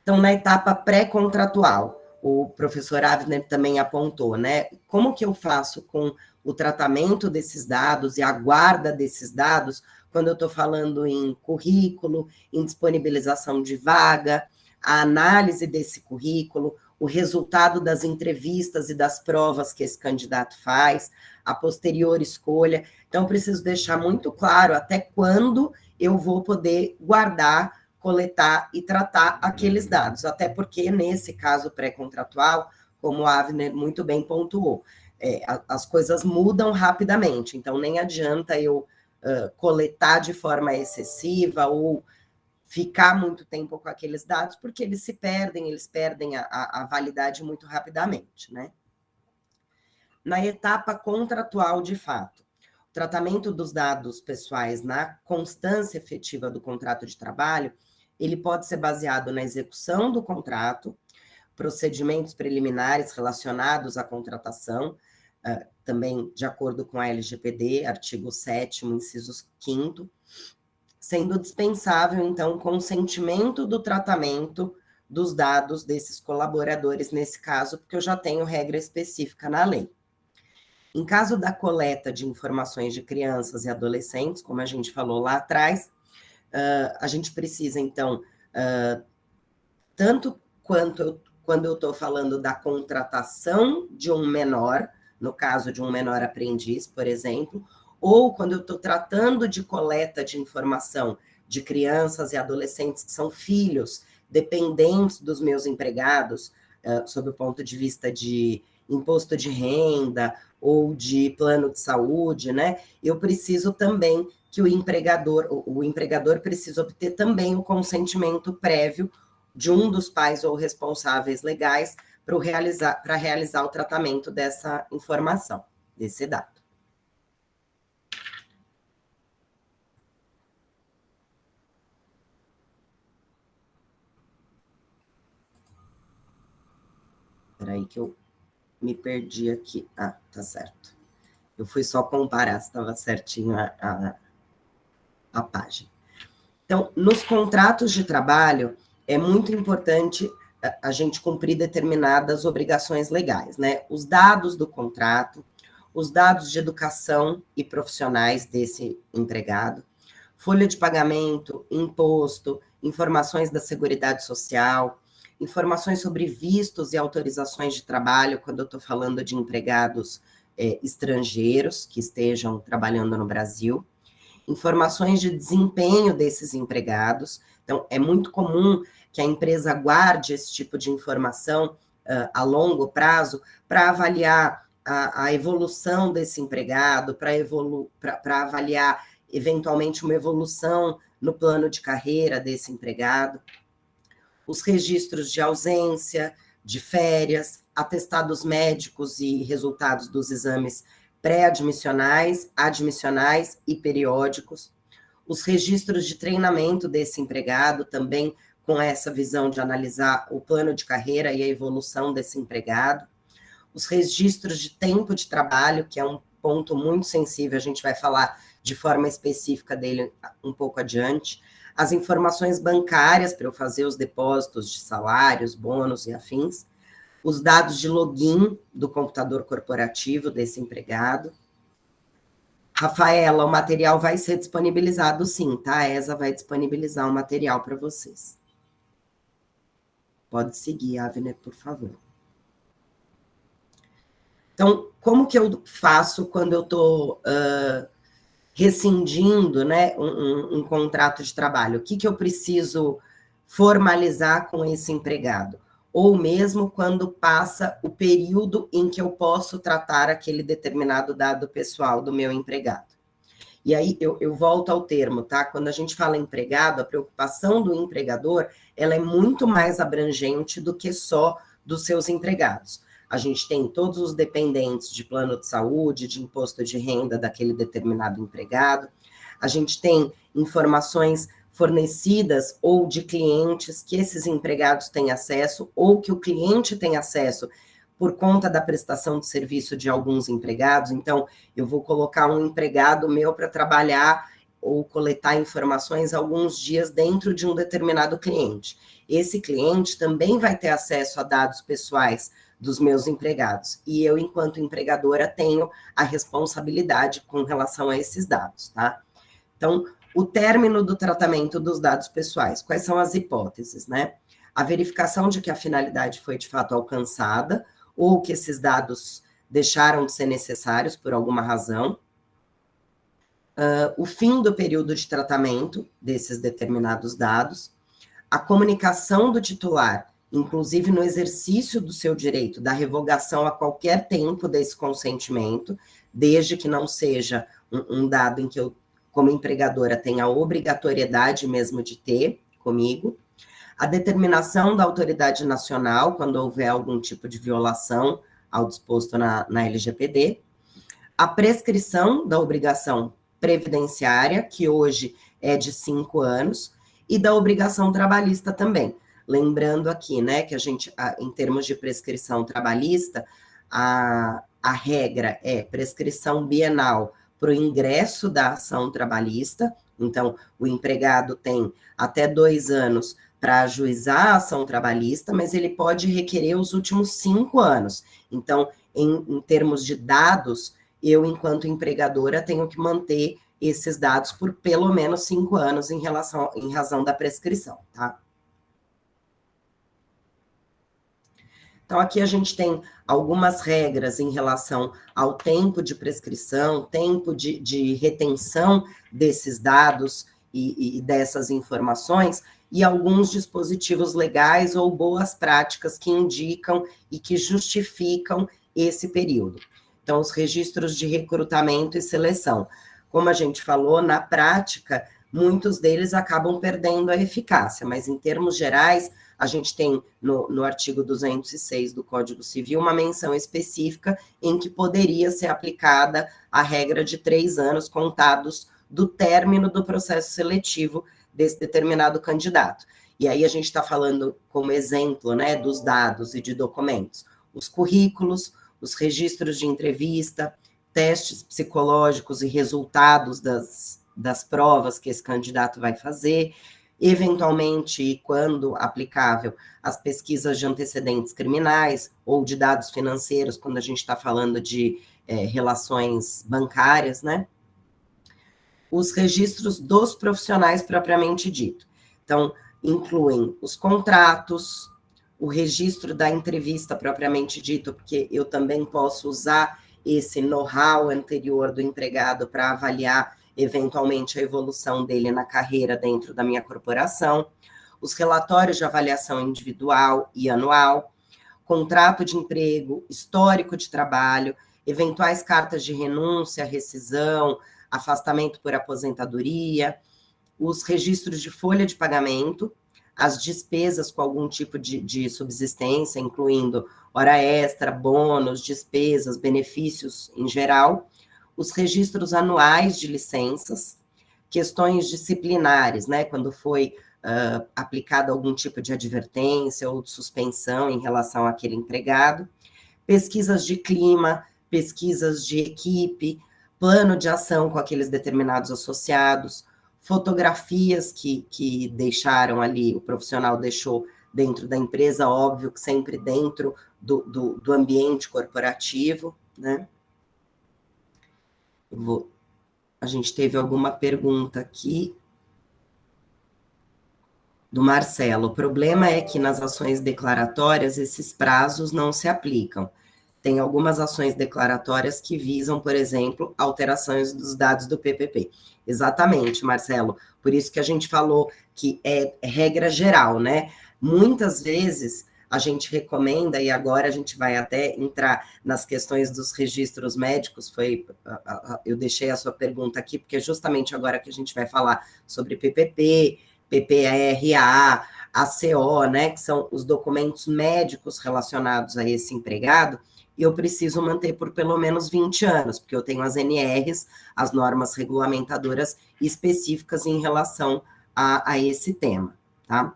Então, na etapa pré-contratual, o professor Avner também apontou, né? Como que eu faço com o tratamento desses dados e a guarda desses dados, quando eu estou falando em currículo, em disponibilização de vaga, a análise desse currículo, o resultado das entrevistas e das provas que esse candidato faz, a posterior escolha. Então, preciso deixar muito claro até quando eu vou poder guardar, coletar e tratar aqueles dados, até porque, nesse caso pré-contratual, como o Avner muito bem pontuou, as coisas mudam rapidamente, então nem adianta eu coletar de forma excessiva ou ficar muito tempo com aqueles dados, porque eles perdem a validade muito rapidamente, né? Na etapa contratual, de fato, o tratamento dos dados pessoais na constância efetiva do contrato de trabalho, ele pode ser baseado na execução do contrato, procedimentos preliminares relacionados à contratação, também de acordo com a LGPD, artigo 7º, inciso 5º, sendo dispensável, então, o consentimento do tratamento dos dados desses colaboradores, nesse caso, porque eu já tenho regra específica na lei. Em caso da coleta de informações de crianças e adolescentes, como a gente falou lá atrás, a gente precisa, então, tanto quando eu estou falando da contratação de um menor, no caso de um menor aprendiz, por exemplo, ou quando eu estou tratando de coleta de informação de crianças e adolescentes que são filhos, dependentes dos meus empregados, sob o ponto de vista de imposto de renda ou de plano de saúde, né? Eu preciso também que o empregador precisa obter também o consentimento prévio de um dos pais ou responsáveis legais para realizar o tratamento dessa informação, desse dado. Espera aí que eu me perdi aqui. Ah, tá certo. Eu fui só comparar se estava certinho a página. Então, nos contratos de trabalho, é muito importante a gente cumprir determinadas obrigações legais, né? Os dados do contrato, os dados de educação e profissionais desse empregado, folha de pagamento, imposto, informações da Seguridade Social, informações sobre vistos e autorizações de trabalho, quando eu estou falando de empregados estrangeiros que estejam trabalhando no Brasil, informações de desempenho desses empregados. Então, é muito comum que a empresa guarde esse tipo de informação a longo prazo para avaliar a evolução desse empregado, para avaliar, eventualmente, uma evolução no plano de carreira desse empregado. Os registros de ausência, de férias, atestados médicos e resultados dos exames pré-admissionais, admissionais e periódicos, os registros de treinamento desse empregado, também com essa visão de analisar o plano de carreira e a evolução desse empregado, os registros de tempo de trabalho, que é um ponto muito sensível, a gente vai falar de forma específica dele um pouco adiante, as informações bancárias para eu fazer os depósitos de salários, bônus e afins, os dados de login do computador corporativo desse empregado. Rafaela, o material vai ser disponibilizado sim, tá? A ESA vai disponibilizar o material para vocês. Pode seguir, Avner, por favor. Então, como que eu faço quando eu estou rescindindo, né, um contrato de trabalho? O que eu preciso formalizar com esse empregado? Ou mesmo quando passa o período em que eu posso tratar aquele determinado dado pessoal do meu empregado. E aí eu volto ao termo, tá? Quando a gente fala empregado, a preocupação do empregador, ela é muito mais abrangente do que só dos seus empregados. A gente tem todos os dependentes de plano de saúde, de imposto de renda daquele determinado empregado. A gente tem informações fornecidas ou de clientes que esses empregados têm acesso ou que o cliente tem acesso por conta da prestação de serviço de alguns empregados. Então, eu vou colocar um empregado meu para trabalhar ou coletar informações alguns dias dentro de um determinado cliente. Esse cliente também vai ter acesso a dados pessoais dos meus empregados. E eu, enquanto empregadora, tenho a responsabilidade com relação a esses dados, tá? Então, o término do tratamento dos dados pessoais. Quais são as hipóteses, né? A verificação de que a finalidade foi de fato alcançada ou que esses dados deixaram de ser necessários por alguma razão. O fim do período de tratamento desses determinados dados. A comunicação do titular, inclusive no exercício do seu direito, da revogação a qualquer tempo desse consentimento, desde que não seja um dado em que eu, como empregadora, tenha a obrigatoriedade mesmo de ter comigo. A determinação da autoridade nacional, quando houver algum tipo de violação ao disposto na LGPD. A prescrição da obrigação previdenciária, que hoje é de 5 anos, e da obrigação trabalhista também. Lembrando aqui, né, que a gente, em termos de prescrição trabalhista, a regra é prescrição bienal para o ingresso da ação trabalhista. Então, o empregado tem até 2 anos para ajuizar a ação trabalhista, mas ele pode requerer os últimos 5 anos. Então, em termos de dados, eu, enquanto empregadora, tenho que manter esses dados por pelo menos 5 anos em razão da prescrição, tá? Então, aqui a gente tem algumas regras em relação ao tempo de prescrição, tempo de retenção desses dados e dessas informações, e alguns dispositivos legais ou boas práticas que indicam e que justificam esse período. Então, os registros de recrutamento e seleção. como a gente falou, na prática, muitos deles acabam perdendo a eficácia, mas em termos gerais, a gente tem no artigo 206 do Código Civil uma menção específica em que poderia ser aplicada a regra de 3 anos contados do término do processo seletivo desse determinado candidato. E aí a gente está falando como exemplo, né, dos dados e de documentos, os currículos, os registros de entrevista, testes psicológicos e resultados das provas que esse candidato vai fazer, eventualmente, e quando aplicável, as pesquisas de antecedentes criminais ou de dados financeiros, quando a gente está falando de relações bancárias, né? Os registros dos profissionais propriamente dito. Então, incluem os contratos, o registro da entrevista propriamente dito, porque eu também posso usar esse know-how anterior do empregado para avaliar eventualmente a evolução dele na carreira dentro da minha corporação, os relatórios de avaliação individual e anual, contrato de emprego, histórico de trabalho, eventuais cartas de renúncia, rescisão, afastamento por aposentadoria, os registros de folha de pagamento, as despesas com algum tipo de subsistência, incluindo hora extra, bônus, despesas, benefícios em geral, os registros anuais de licenças, questões disciplinares, né, quando foi aplicado algum tipo de advertência ou de suspensão em relação àquele empregado, pesquisas de clima, pesquisas de equipe, plano de ação com aqueles determinados associados, fotografias que deixaram ali, o profissional deixou dentro da empresa, óbvio que sempre dentro do ambiente corporativo, né? A gente teve alguma pergunta aqui do Marcelo. O problema é que nas ações declaratórias esses prazos não se aplicam. Tem algumas ações declaratórias que visam, por exemplo, alterações dos dados do PPP. Exatamente, Marcelo. Por isso que a gente falou que é regra geral, né? Muitas vezes a gente recomenda, e agora a gente vai até entrar nas questões dos registros médicos, eu deixei a sua pergunta aqui, porque é justamente agora que a gente vai falar sobre PPP, PPRA, ACO, né, que são os documentos médicos relacionados a esse empregado, eu preciso manter por pelo menos 20 anos, porque eu tenho as NRs, as normas regulamentadoras específicas em relação a esse tema, tá?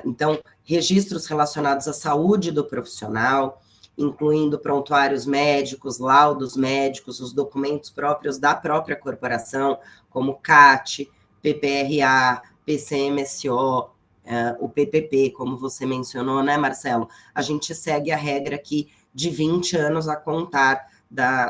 Então, registros relacionados à saúde do profissional, incluindo prontuários médicos, laudos médicos, os documentos próprios da própria corporação, como CAT, PPRA, PCMSO, o PPP, como você mencionou, né, Marcelo? A gente segue a regra aqui de 20 anos a contar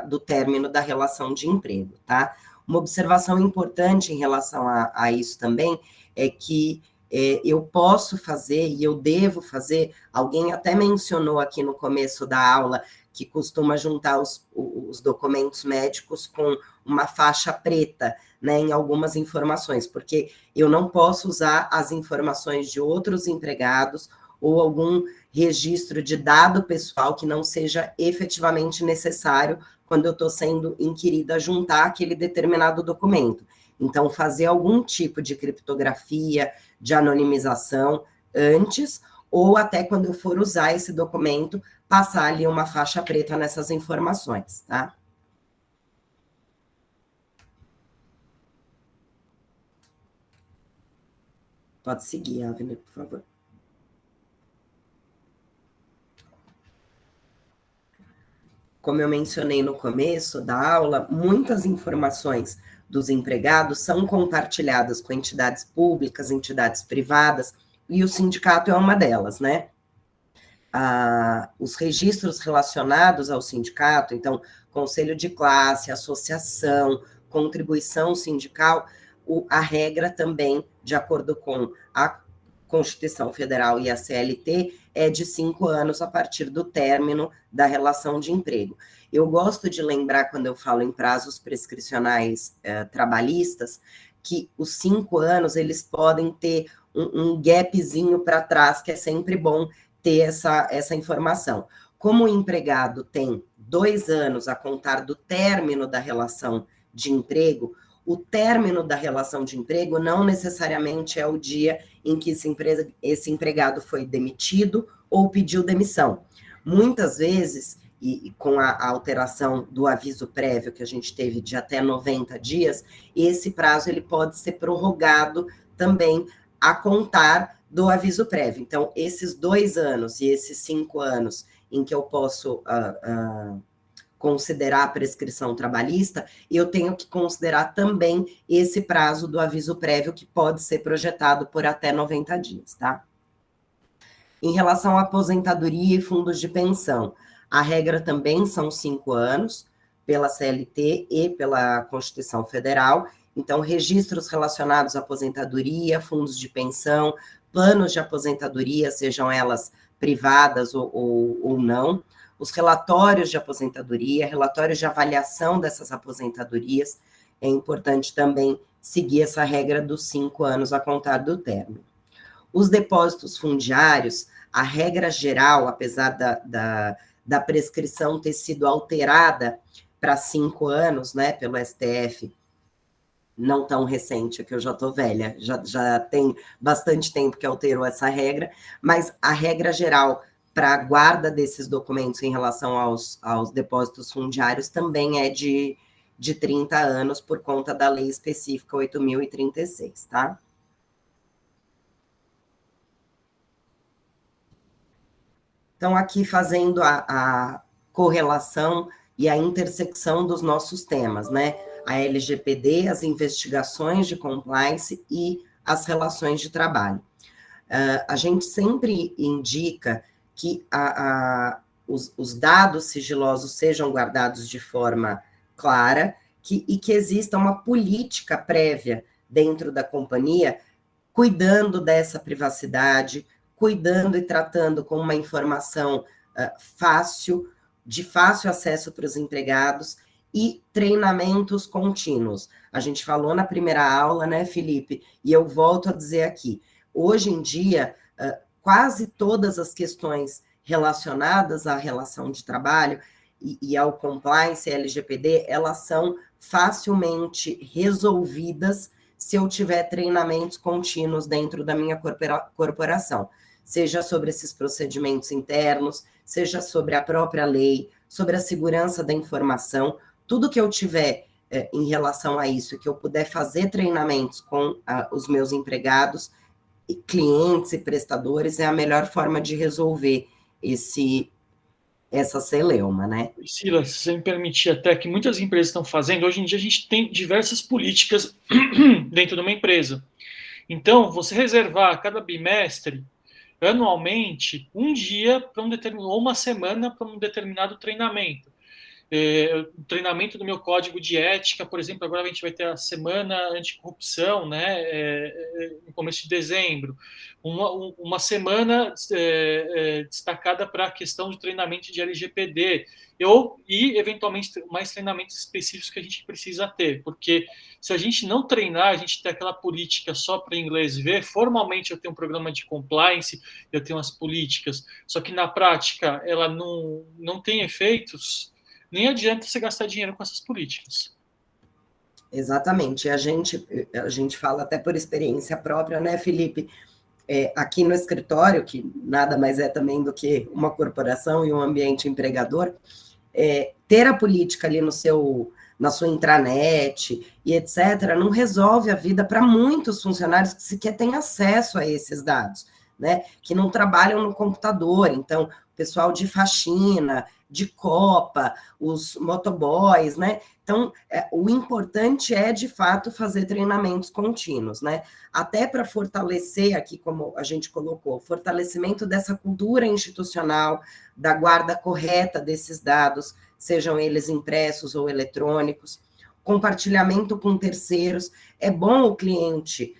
do término da relação de emprego, tá? Uma observação importante em relação a isso também é que eu posso fazer e eu devo fazer, alguém até mencionou aqui no começo da aula que costuma juntar os documentos médicos com uma faixa preta, né, em algumas informações, porque eu não posso usar as informações de outros empregados ou algum registro de dado pessoal que não seja efetivamente necessário quando eu estou sendo inquirida a juntar aquele determinado documento. Então, fazer algum tipo de criptografia, de anonimização antes, ou até quando eu for usar esse documento, passar ali uma faixa preta nessas informações, tá? Pode seguir, Avner, por favor. Como eu mencionei no começo da aula, muitas informações dos empregados são compartilhadas com entidades públicas, entidades privadas, e o sindicato é uma delas, né? Os registros relacionados ao sindicato, então, conselho de classe, associação, contribuição sindical, a regra também, de acordo com a Constituição Federal e a CLT, é de 5 anos a partir do término da relação de emprego. Eu gosto de lembrar, quando eu falo em prazos prescricionais trabalhistas, que os 5 anos, eles podem ter um gapzinho para trás, que é sempre bom ter essa informação. Como o empregado tem 2 anos a contar do término da relação de emprego, o término da relação de emprego não necessariamente é o dia em que esse empregado foi demitido ou pediu demissão. Muitas vezes, e com a alteração do aviso prévio que a gente teve de até 90 dias, esse prazo ele pode ser prorrogado também a contar do aviso prévio. Então, esses 2 anos e esses 5 anos em que eu posso considerar a prescrição trabalhista, eu tenho que considerar também esse prazo do aviso prévio, que pode ser projetado por até 90 dias, tá? Em relação à aposentadoria e fundos de pensão, a regra também são 5 anos, pela CLT e pela Constituição Federal. Então, registros relacionados à aposentadoria, fundos de pensão, planos de aposentadoria, sejam elas privadas ou não, os relatórios de aposentadoria, relatórios de avaliação dessas aposentadorias, é importante também seguir essa regra dos 5 anos a contar do término. Os depósitos fundiários, a regra geral, apesar da prescrição ter sido alterada para 5 anos, né, pelo STF, não tão recente, que eu já estou velha, já tem bastante tempo que alterou essa regra, mas a regra geral para a guarda desses documentos em relação aos depósitos fundiários também é de 30 anos, por conta da lei específica 8.036, tá? Então, aqui fazendo a correlação e a intersecção dos nossos temas, né? A LGPD, as investigações de compliance e as relações de trabalho. A gente sempre indica que os dados sigilosos sejam guardados de forma clara e que exista uma política prévia dentro da companhia, cuidando dessa privacidade, cuidando e tratando com uma informação fácil, de fácil acesso para os empregados, e treinamentos contínuos. A gente falou na primeira aula, né, Felipe? E eu volto a dizer aqui, hoje em dia, quase todas as questões relacionadas à relação de trabalho e ao compliance, LGPD, elas são facilmente resolvidas se eu tiver treinamentos contínuos dentro da minha corporação, seja sobre esses procedimentos internos, seja sobre a própria lei, sobre a segurança da informação, tudo que eu tiver em relação a isso, que eu puder fazer treinamentos com os meus empregados, clientes e prestadores, é a melhor forma de resolver essa celeuma, né? Priscila, se você me permitir até, que muitas empresas estão fazendo, hoje em dia a gente tem diversas políticas dentro de uma empresa. Então, você reservar cada bimestre, anualmente, um dia para ou uma semana para um determinado treinamento. O treinamento do meu código de ética, por exemplo, agora a gente vai ter a semana anticorrupção, né, no começo de dezembro, uma semana destacada para a questão de treinamento de LGPD, e eventualmente mais treinamentos específicos que a gente precisa ter, porque se a gente não treinar, a gente tem aquela política só para inglês ver, formalmente eu tenho um programa de compliance, eu tenho as políticas, só que na prática ela não tem efeitos, nem adianta você gastar dinheiro com essas políticas. Exatamente. A gente fala até por experiência própria, né, Felipe? Aqui no escritório, que nada mais é também do que uma corporação e um ambiente empregador, ter a política ali na sua intranet e etc., não resolve a vida para muitos funcionários que sequer têm acesso a esses dados, né? Que não trabalham no computador. Então, o pessoal de faxina, de copa, os motoboys, né? Então, o importante é, de fato, fazer treinamentos contínuos, né? Até para fortalecer aqui, como a gente colocou, o fortalecimento dessa cultura institucional, da guarda correta desses dados, sejam eles impressos ou eletrônicos, compartilhamento com terceiros. É bom o cliente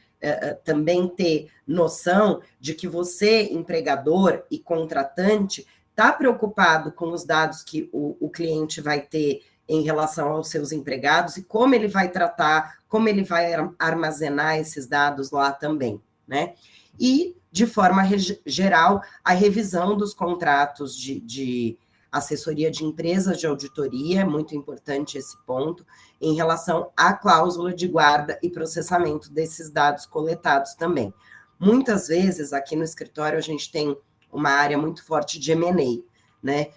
também ter noção de que você, empregador e contratante, está preocupado com os dados que o cliente vai ter em relação aos seus empregados e como ele vai tratar, como ele vai armazenar esses dados lá também, né? E, de forma geral, a revisão dos contratos de assessoria de empresas de auditoria, é muito importante esse ponto, em relação à cláusula de guarda e processamento desses dados coletados também. Muitas vezes, aqui no escritório, a gente tem uma área muito forte de M&A, né?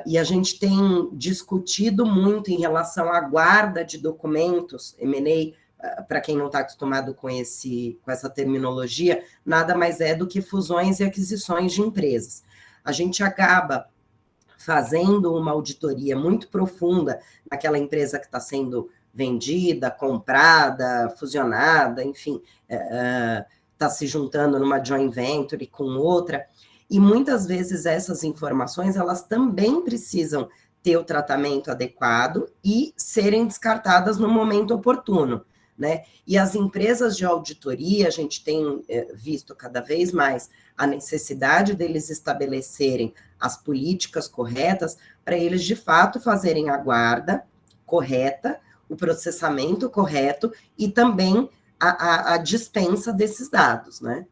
E a gente tem discutido muito em relação à guarda de documentos, M&A, para quem não está acostumado com essa terminologia, nada mais é do que fusões e aquisições de empresas. A gente acaba fazendo uma auditoria muito profunda naquela empresa que está sendo vendida, comprada, fusionada, enfim, está se juntando numa joint venture com outra, e muitas vezes essas informações, elas também precisam ter o tratamento adequado e serem descartadas no momento oportuno, né? E as empresas de auditoria, a gente tem visto cada vez mais a necessidade deles estabelecerem as políticas corretas para eles, de fato, fazerem a guarda correta, o processamento correto e também a dispensa desses dados, né?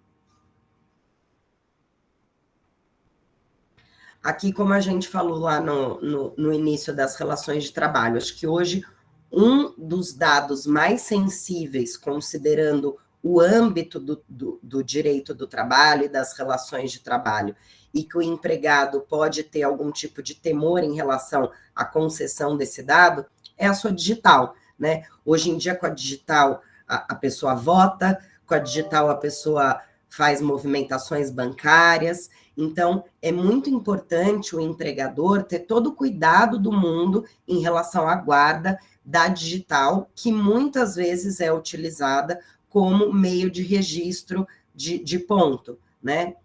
Aqui, como a gente falou lá no início das relações de trabalho, acho que hoje um dos dados mais sensíveis, considerando o âmbito do direito do trabalho e das relações de trabalho, e que o empregado pode ter algum tipo de temor em relação à concessão desse dado, é a sua digital, né? Hoje em dia, com a digital, a pessoa vota, com a digital a pessoa faz movimentações bancárias. Então, é muito importante o empregador ter todo o cuidado do mundo em relação à guarda da digital, que muitas vezes é utilizada como meio de registro de ponto, né?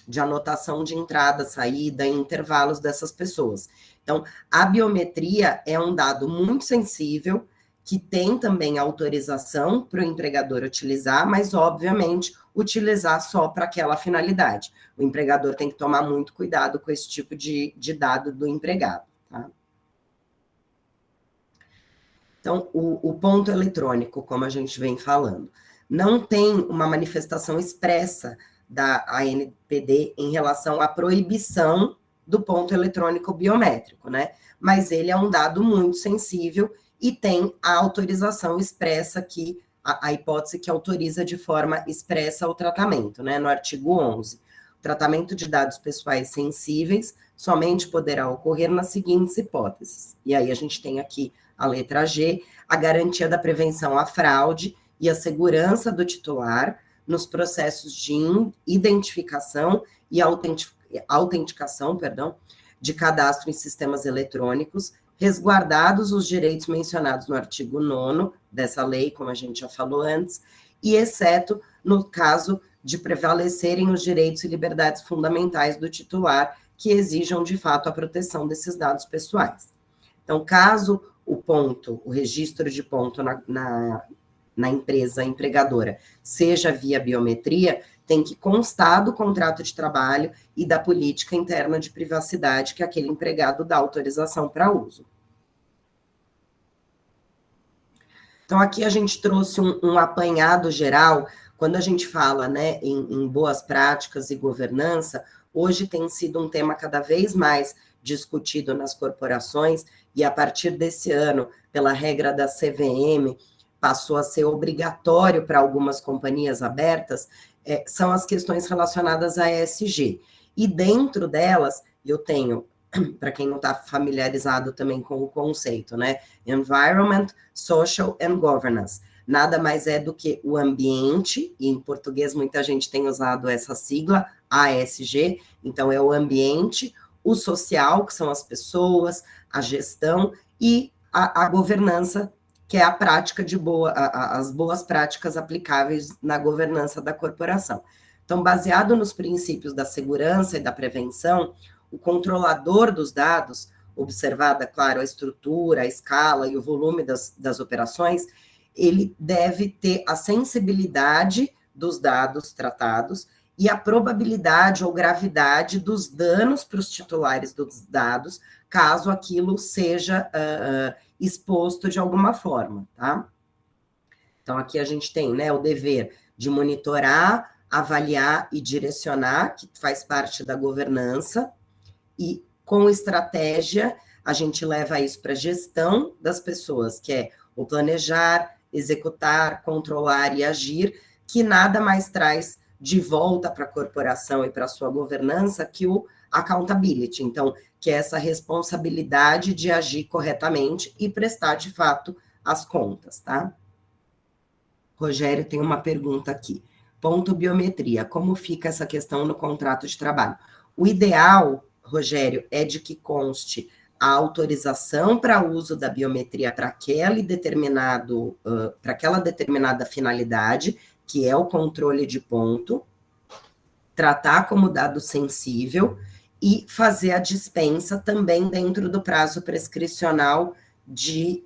De anotação de entrada, saída, intervalos dessas pessoas. Então, a biometria é um dado muito sensível, que tem também autorização para o empregador utilizar, mas, obviamente, utilizar só para aquela finalidade. O empregador tem que tomar muito cuidado com esse tipo de dado do empregado, tá? Então, o ponto eletrônico, como a gente vem falando, não tem uma manifestação expressa da ANPD em relação à proibição do ponto eletrônico biométrico, né? Mas ele é um dado muito sensível e tem a autorização expressa aqui, a hipótese que autoriza de forma expressa o tratamento, né? No artigo 11. O tratamento de dados pessoais sensíveis somente poderá ocorrer nas seguintes hipóteses. E aí a gente tem aqui a letra G, a garantia da prevenção à fraude e a segurança do titular nos processos de identificação e autenticação, de cadastro em sistemas eletrônicos, resguardados os direitos mencionados no artigo 9º dessa lei, como a gente já falou antes, e exceto no caso de prevalecerem os direitos e liberdades fundamentais do titular, que exijam, de fato, a proteção desses dados pessoais. Então, caso o registro de ponto na empresa empregadora seja via biometria, tem que constar do contrato de trabalho e da política interna de privacidade que aquele empregado dá autorização para uso. Então, aqui a gente trouxe um apanhado geral. Quando a gente fala, né, em boas práticas e governança, hoje tem sido um tema cada vez mais discutido nas corporações, e a partir desse ano, pela regra da CVM, passou a ser obrigatório para algumas companhias abertas, são as questões relacionadas à ESG. E dentro delas, eu tenho, para quem não está familiarizado também com o conceito, né? Environment, Social and Governance. Nada mais é do que o ambiente, e em português muita gente tem usado essa sigla, ASG, então é o ambiente, o social, que são as pessoas, a gestão, e a governança, que é a prática as boas práticas aplicáveis na governança da corporação. Então, baseado nos princípios da segurança e da prevenção, o controlador dos dados, observada, claro, a estrutura, a escala e o volume das operações, ele deve ter a sensibilidade dos dados tratados e a probabilidade ou gravidade dos danos para os titulares dos dados, caso aquilo seja exposto de alguma forma, tá? Então, aqui a gente tem, né, o dever de monitorar, avaliar e direcionar, que faz parte da governança, e com estratégia, a gente leva isso para a gestão das pessoas, que é o planejar, executar, controlar e agir, que nada mais traz de volta para a corporação e para a sua governança que o accountability. Então, que é essa responsabilidade de agir corretamente e prestar, de fato, as contas, tá? Rogério tem uma pergunta aqui. Ponto biometria. Como fica essa questão no contrato de trabalho? O ideal, Rogério, é de que conste a autorização para uso da biometria para aquela determinada finalidade, que é o controle de ponto, tratar como dado sensível e fazer a dispensa também dentro do prazo prescricional de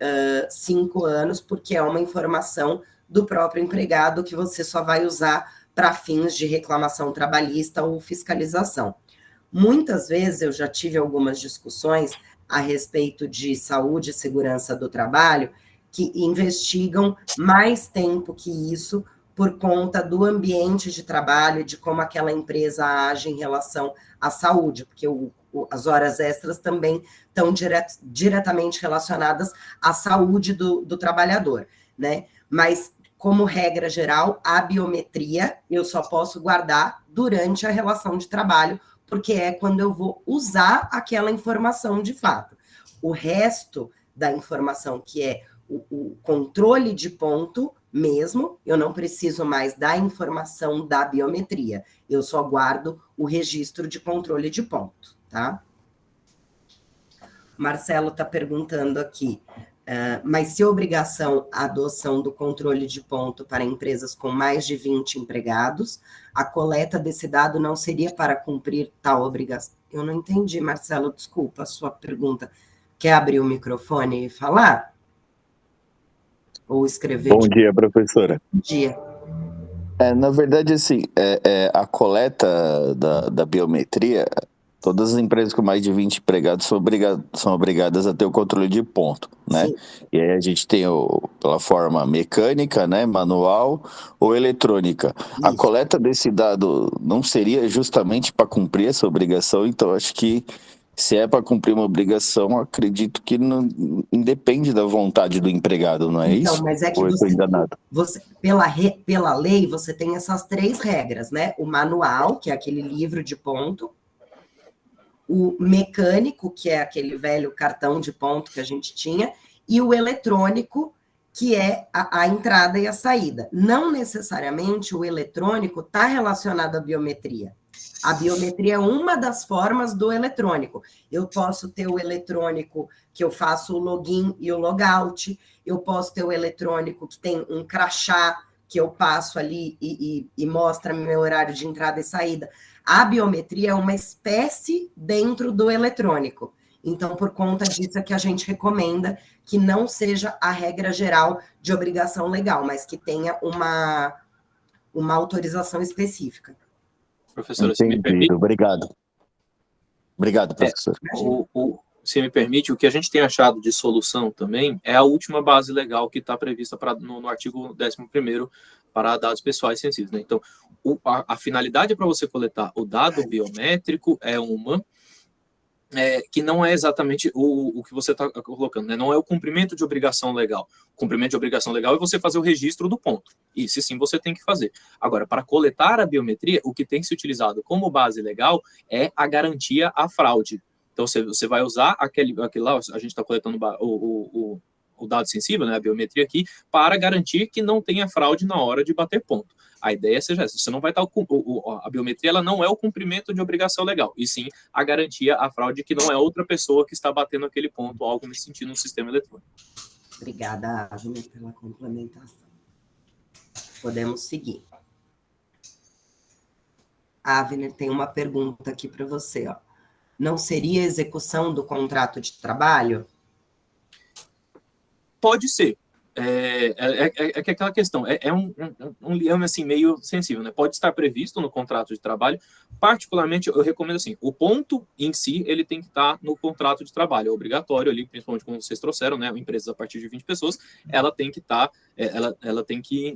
5 anos, porque é uma informação do próprio empregado que você só vai usar para fins de reclamação trabalhista ou fiscalização. Muitas vezes eu já tive algumas discussões a respeito de saúde e segurança do trabalho que investigam mais tempo que isso por conta do ambiente de trabalho e de como aquela empresa age em relação à saúde, porque as horas extras também estão diretamente relacionadas à saúde do trabalhador, né? Mas, como regra geral, a biometria eu só posso guardar durante a relação de trabalho, porque é quando eu vou usar aquela informação de fato. O resto da informação, que é o controle de ponto mesmo, eu não preciso mais da informação da biometria, eu só guardo o registro de controle de ponto, tá? Marcelo está perguntando aqui, mas se obrigação a adoção do controle de ponto para empresas com mais de 20 empregados, a coleta desse dado não seria para cumprir tal obrigação? Eu não entendi, Marcelo, desculpa a sua pergunta. Quer abrir o microfone e falar? Ou escrever? Bom dia, professora. Bom dia. Na verdade, assim, a coleta da biometria, todas as empresas com mais de 20 empregados são obrigadas a ter o controle de ponto, né? Sim. E aí a gente tem pela forma mecânica, né, manual ou eletrônica. Isso. A coleta desse dado não seria justamente para cumprir essa obrigação, então acho que se é para cumprir uma obrigação, acredito que não independe da vontade do empregado, não é então, isso? Mas é que você pela lei, você tem essas 3 regras, né? O manual, que é aquele livro de ponto, o mecânico, que é aquele velho cartão de ponto que a gente tinha, e o eletrônico, que é a entrada e a saída. Não necessariamente o eletrônico está relacionado à biometria. A biometria é uma das formas do eletrônico. Eu posso ter o eletrônico que eu faço o login e o logout, eu posso ter o eletrônico que tem um crachá que eu passo ali e mostra meu horário de entrada e saída. A biometria é uma espécie dentro do eletrônico. Então, por conta disso é que a gente recomenda que não seja a regra geral de obrigação legal, mas que tenha uma autorização específica. Professora, se me permite... Obrigado. Obrigado, professor. Se me permite, o que a gente tem achado de solução também é a última base legal que está prevista no artigo 11º para dados pessoais sensíveis, né? Então, a finalidade para você coletar o dado biométrico é uma... que não é exatamente o que você está colocando, né? Não é o cumprimento de obrigação legal. O cumprimento de obrigação legal é você fazer o registro do ponto. Isso sim você tem que fazer. Agora, para coletar a biometria, o que tem que ser utilizado como base legal é a garantia à fraude. Então, você vai usar aquele lá, a gente está coletando o dado sensível, né, a biometria aqui, para garantir que não tenha fraude na hora de bater ponto. A ideia seja essa, você não vai estar a biometria ela não é o cumprimento de obrigação legal, e sim a garantia à fraude que não é outra pessoa que está batendo aquele ponto, algo nesse sentido no sistema eletrônico. Obrigada, Avner, pela complementação. Podemos seguir. Avner tem uma pergunta aqui para você, ó. Não seria execução do contrato de trabalho? Pode ser. É aquela questão, é um liame assim, meio sensível, né? Pode estar previsto no contrato de trabalho, particularmente eu recomendo assim, o ponto em si, ele tem que estar no contrato de trabalho, é obrigatório ali, principalmente como vocês trouxeram, né? Empresas a partir de 20 pessoas, ela tem que estar, ela tem que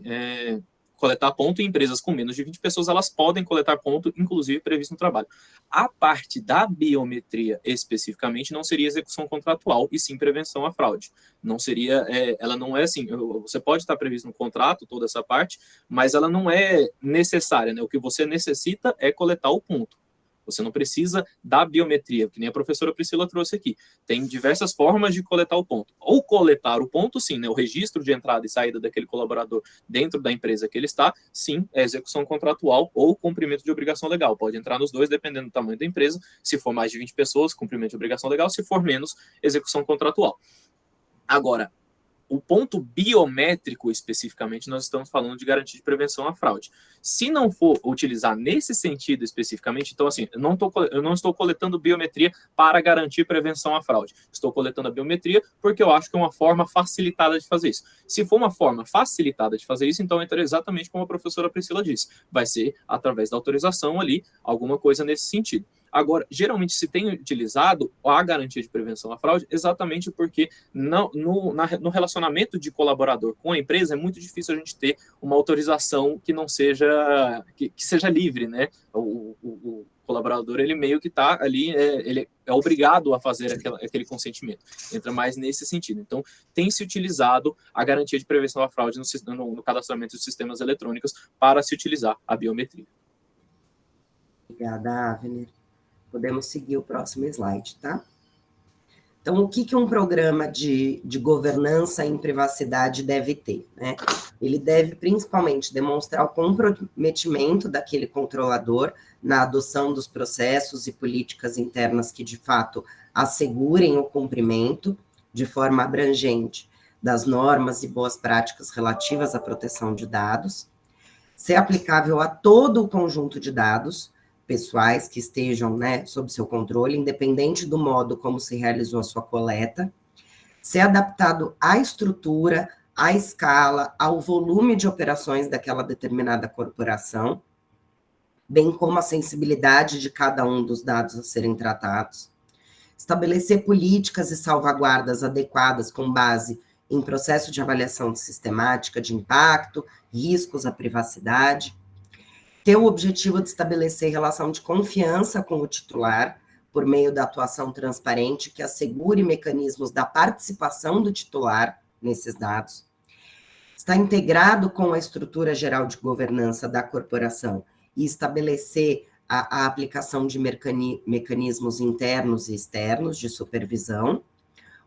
coletar ponto, e empresas com menos de 20 pessoas, elas podem coletar ponto, inclusive previsto no trabalho. A parte da biometria, especificamente, não seria execução contratual, e sim prevenção à fraude. Não seria, ela não é assim, você pode estar previsto no contrato, toda essa parte, mas ela não é necessária, né? O que você necessita é coletar o ponto. Você não precisa da biometria, que nem a professora Priscila trouxe aqui. Tem diversas formas de coletar o ponto. Ou coletar o ponto, sim, né? O registro de entrada e saída daquele colaborador dentro da empresa que ele está, sim, é execução contratual ou cumprimento de obrigação legal. Pode entrar nos dois, dependendo do tamanho da empresa. Se for mais de 20 pessoas, cumprimento de obrigação legal. Se for menos, execução contratual. Agora, o ponto biométrico, especificamente, nós estamos falando de garantia de prevenção à fraude. Se não for utilizar nesse sentido especificamente, então, assim, eu não estou coletando biometria para garantir prevenção à fraude. Estou coletando a biometria porque eu acho que é uma forma facilitada de fazer isso. Se for uma forma facilitada de fazer isso, então entra exatamente como a professora Priscila disse. Vai ser, através da autorização ali, alguma coisa nesse sentido. Agora, geralmente se tem utilizado a garantia de prevenção à fraude exatamente porque no relacionamento de colaborador com a empresa é muito difícil a gente ter uma autorização que não seja, que seja livre, né? O colaborador, ele meio que está ali, ele é obrigado a fazer aquele consentimento. Entra mais nesse sentido. Então, tem se utilizado a garantia de prevenção à fraude no cadastramento de sistemas eletrônicos para se utilizar a biometria. Obrigada, Avner. Podemos seguir o próximo slide, tá? Então, o que um programa de governança em privacidade deve ter, né? Ele deve, principalmente, demonstrar o comprometimento daquele controlador na adoção dos processos e políticas internas que, de fato, assegurem o cumprimento de forma abrangente das normas e boas práticas relativas à proteção de dados, ser aplicável a todo o conjunto de dados pessoais que estejam, né, sob seu controle, independente do modo como se realizou a sua coleta, ser adaptado à estrutura, à escala, ao volume de operações daquela determinada corporação, bem como a sensibilidade de cada um dos dados a serem tratados, estabelecer políticas e salvaguardas adequadas com base em processo de avaliação sistemática de impacto, riscos à privacidade, ter o objetivo de estabelecer relação de confiança com o titular, por meio da atuação transparente que assegure mecanismos da participação do titular nesses dados, está integrado com a estrutura geral de governança da corporação e estabelecer a aplicação de mecanismos internos e externos de supervisão,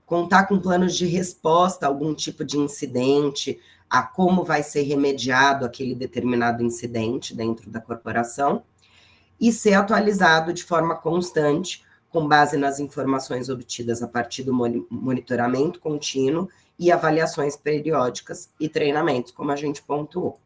contar com planos de resposta a algum tipo de incidente, a como vai ser remediado aquele determinado incidente dentro da corporação, e ser atualizado de forma constante, com base nas informações obtidas a partir do monitoramento contínuo e avaliações periódicas e treinamentos, como a gente pontuou.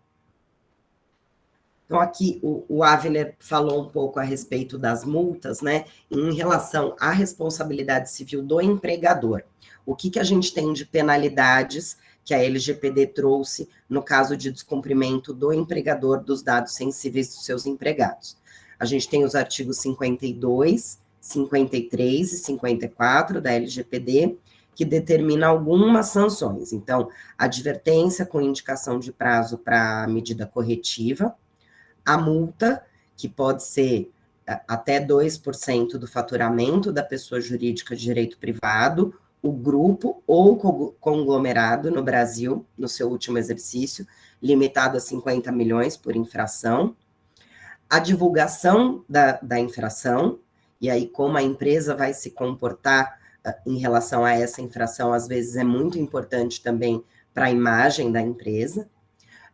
Então, aqui o Avner falou um pouco a respeito das multas, né, em relação à responsabilidade civil do empregador. O que a gente tem de penalidades que a LGPD trouxe no caso de descumprimento do empregador dos dados sensíveis dos seus empregados? A gente tem os artigos 52, 53 e 54 da LGPD, que determina algumas sanções. Então, advertência com indicação de prazo para medida corretiva, a multa, que pode ser até 2% do faturamento da pessoa jurídica de direito privado, o grupo ou conglomerado no Brasil, no seu último exercício, limitado a 50 milhões por infração, a divulgação da infração, e aí como a empresa vai se comportar em relação a essa infração, às vezes é muito importante também para a imagem da empresa,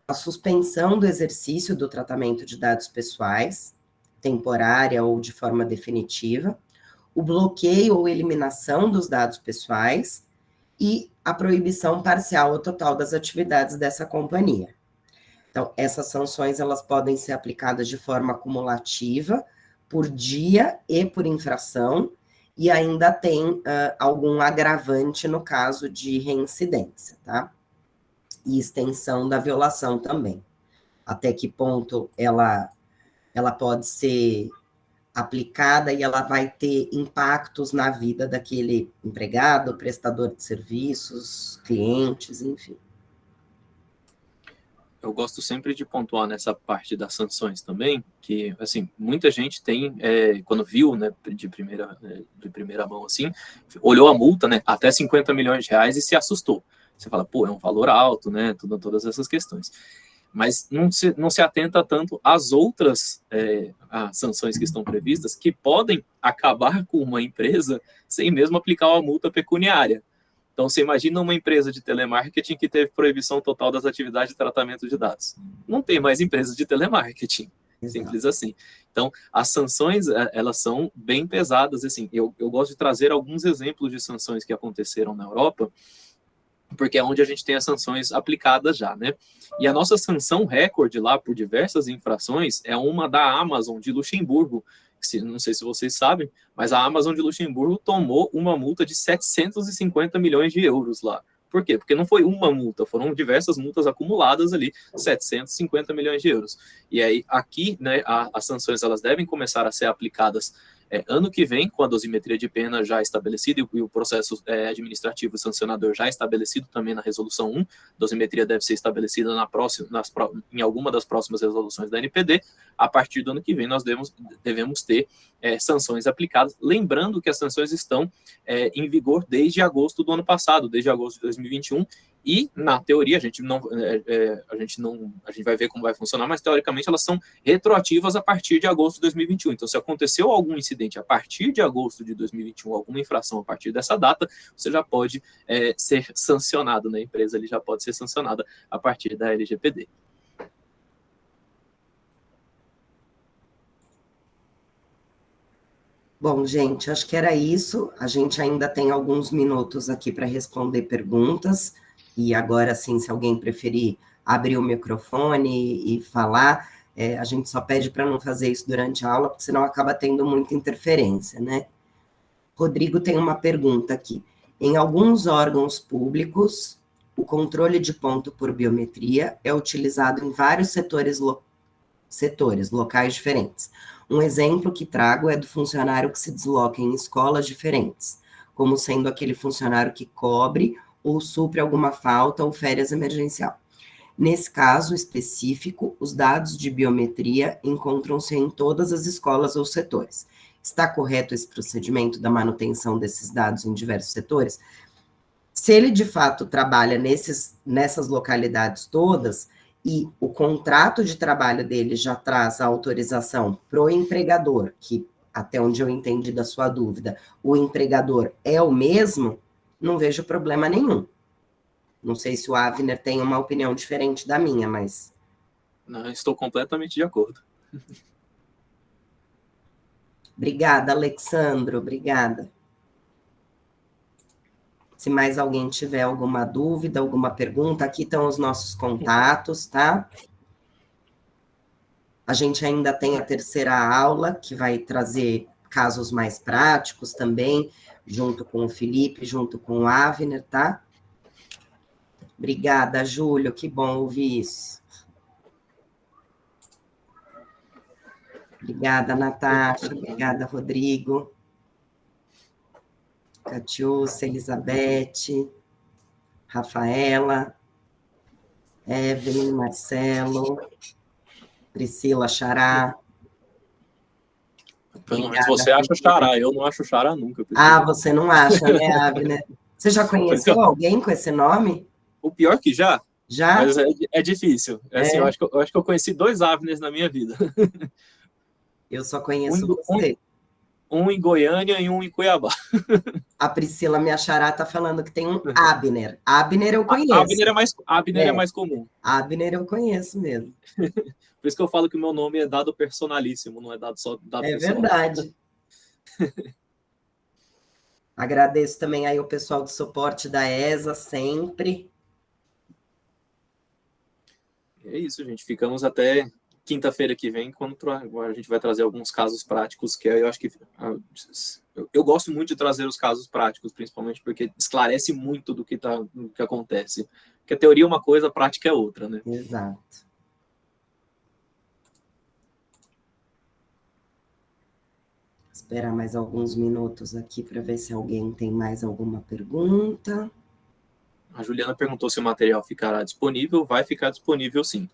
a suspensão do exercício do tratamento de dados pessoais, temporária ou de forma definitiva, o bloqueio ou eliminação dos dados pessoais e a proibição parcial ou total das atividades dessa companhia. Então, essas sanções, elas podem ser aplicadas de forma acumulativa, por dia e por infração, e ainda tem algum agravante no caso de reincidência, tá? E extensão da violação também. Até que ponto ela pode ser aplicada e ela vai ter impactos na vida daquele empregado, prestador de serviços, clientes, enfim. eu gosto sempre de pontuar nessa parte das sanções também, que, assim, muita gente tem, quando viu, né, de primeira mão, assim, olhou a multa, né, até 50 milhões de reais e se assustou. Você fala, pô, é um valor alto, né, todas essas questões. Mas não se atenta tanto às outras às sanções que estão previstas, que podem acabar com uma empresa sem mesmo aplicar uma multa pecuniária. Então, você imagina uma empresa de telemarketing que teve proibição total das atividades de tratamento de dados. Não tem mais empresas de telemarketing, simples assim. Então, as sanções, elas são bem pesadas. Assim, eu gosto de trazer alguns exemplos de sanções que aconteceram na Europa, porque é onde a gente tem as sanções aplicadas já, né? E a nossa sanção recorde lá por diversas infrações é uma da Amazon de Luxemburgo. Não sei se vocês sabem, mas a Amazon de Luxemburgo tomou uma multa de 750 milhões de euros lá. Por quê? Porque não foi uma multa, foram diversas multas acumuladas ali, 750 milhões de euros. E aí, aqui, né, as sanções elas devem começar a ser aplicadas ano que vem, com a dosimetria de pena já estabelecida e o processo administrativo sancionador já estabelecido também na resolução 1, dosimetria deve ser estabelecida em alguma das próximas resoluções da NPD. A partir do ano que vem nós devemos ter sanções aplicadas, lembrando que as sanções estão em vigor desde agosto do ano passado, desde agosto de 2021, e na teoria a gente vai ver como vai funcionar, mas teoricamente elas são retroativas a partir de agosto de 2021. Então, se aconteceu algum incidente a partir de agosto de 2021, alguma infração a partir dessa data, você já pode ser sancionado, né? A empresa ali já pode ser sancionada a partir da LGPD. Bom, gente, acho que era isso. A gente ainda tem alguns minutos aqui para responder perguntas. E agora, sim, se alguém preferir abrir o microfone e falar, a gente só pede para não fazer isso durante a aula, porque senão acaba tendo muita interferência, né? Rodrigo tem uma pergunta aqui. Em alguns órgãos públicos, o controle de ponto por biometria é utilizado em vários setores locais diferentes. Um exemplo que trago é do funcionário que se desloca em escolas diferentes, como sendo aquele funcionário que cobre ou supre alguma falta ou férias emergencial. Nesse caso específico, os dados de biometria encontram-se em todas as escolas ou setores. Está correto esse procedimento da manutenção desses dados em diversos setores? Se ele, de fato, trabalha nessas localidades todas, e o contrato de trabalho dele já traz a autorização para o empregador, que, até onde eu entendi da sua dúvida, o empregador é o mesmo, não vejo problema nenhum. Não sei se o Avner tem uma opinião diferente da minha, mas... Não, estou completamente de acordo. Obrigada, Alexandro, obrigada. Se mais alguém tiver alguma dúvida, alguma pergunta, aqui estão os nossos contatos, tá? A gente ainda tem a terceira aula, que vai trazer casos mais práticos também, junto com o Felipe, junto com o Avner, tá? Obrigada, Júlio, que bom ouvir isso. Obrigada, Natasha, obrigada, Rodrigo. Catiúcia, Elizabeth, Rafaela, Evelyn, Marcelo, Priscila Xará. Pelo menos você acha Xará, eu não acho Xará nunca. Ah, você não acha, né, Avner? Você já conheceu alguém com esse nome? O pior que já. Já? Mas é difícil. Assim, eu acho que eu conheci 2 Avners na minha vida. Eu só conheço você. Um em Goiânia e um em Cuiabá. A Priscila, minha xará, tá falando que tem um Abner. Abner eu conheço. Abner é mais comum. Abner eu conheço mesmo. Por isso que eu falo que o meu nome é dado personalíssimo, não é dado só dado pessoal. É verdade. Agradeço também aí o pessoal do suporte da ESA, sempre. É isso, gente. Ficamos até quinta-feira que vem, quando a gente vai trazer alguns casos práticos, que eu acho que... Eu gosto muito de trazer os casos práticos, principalmente porque esclarece muito do que acontece. Porque a teoria é uma coisa, a prática é outra, né? Exato. Esperar mais alguns minutos aqui para ver se alguém tem mais alguma pergunta. A Juliana perguntou se o material ficará disponível. Vai ficar disponível, sim.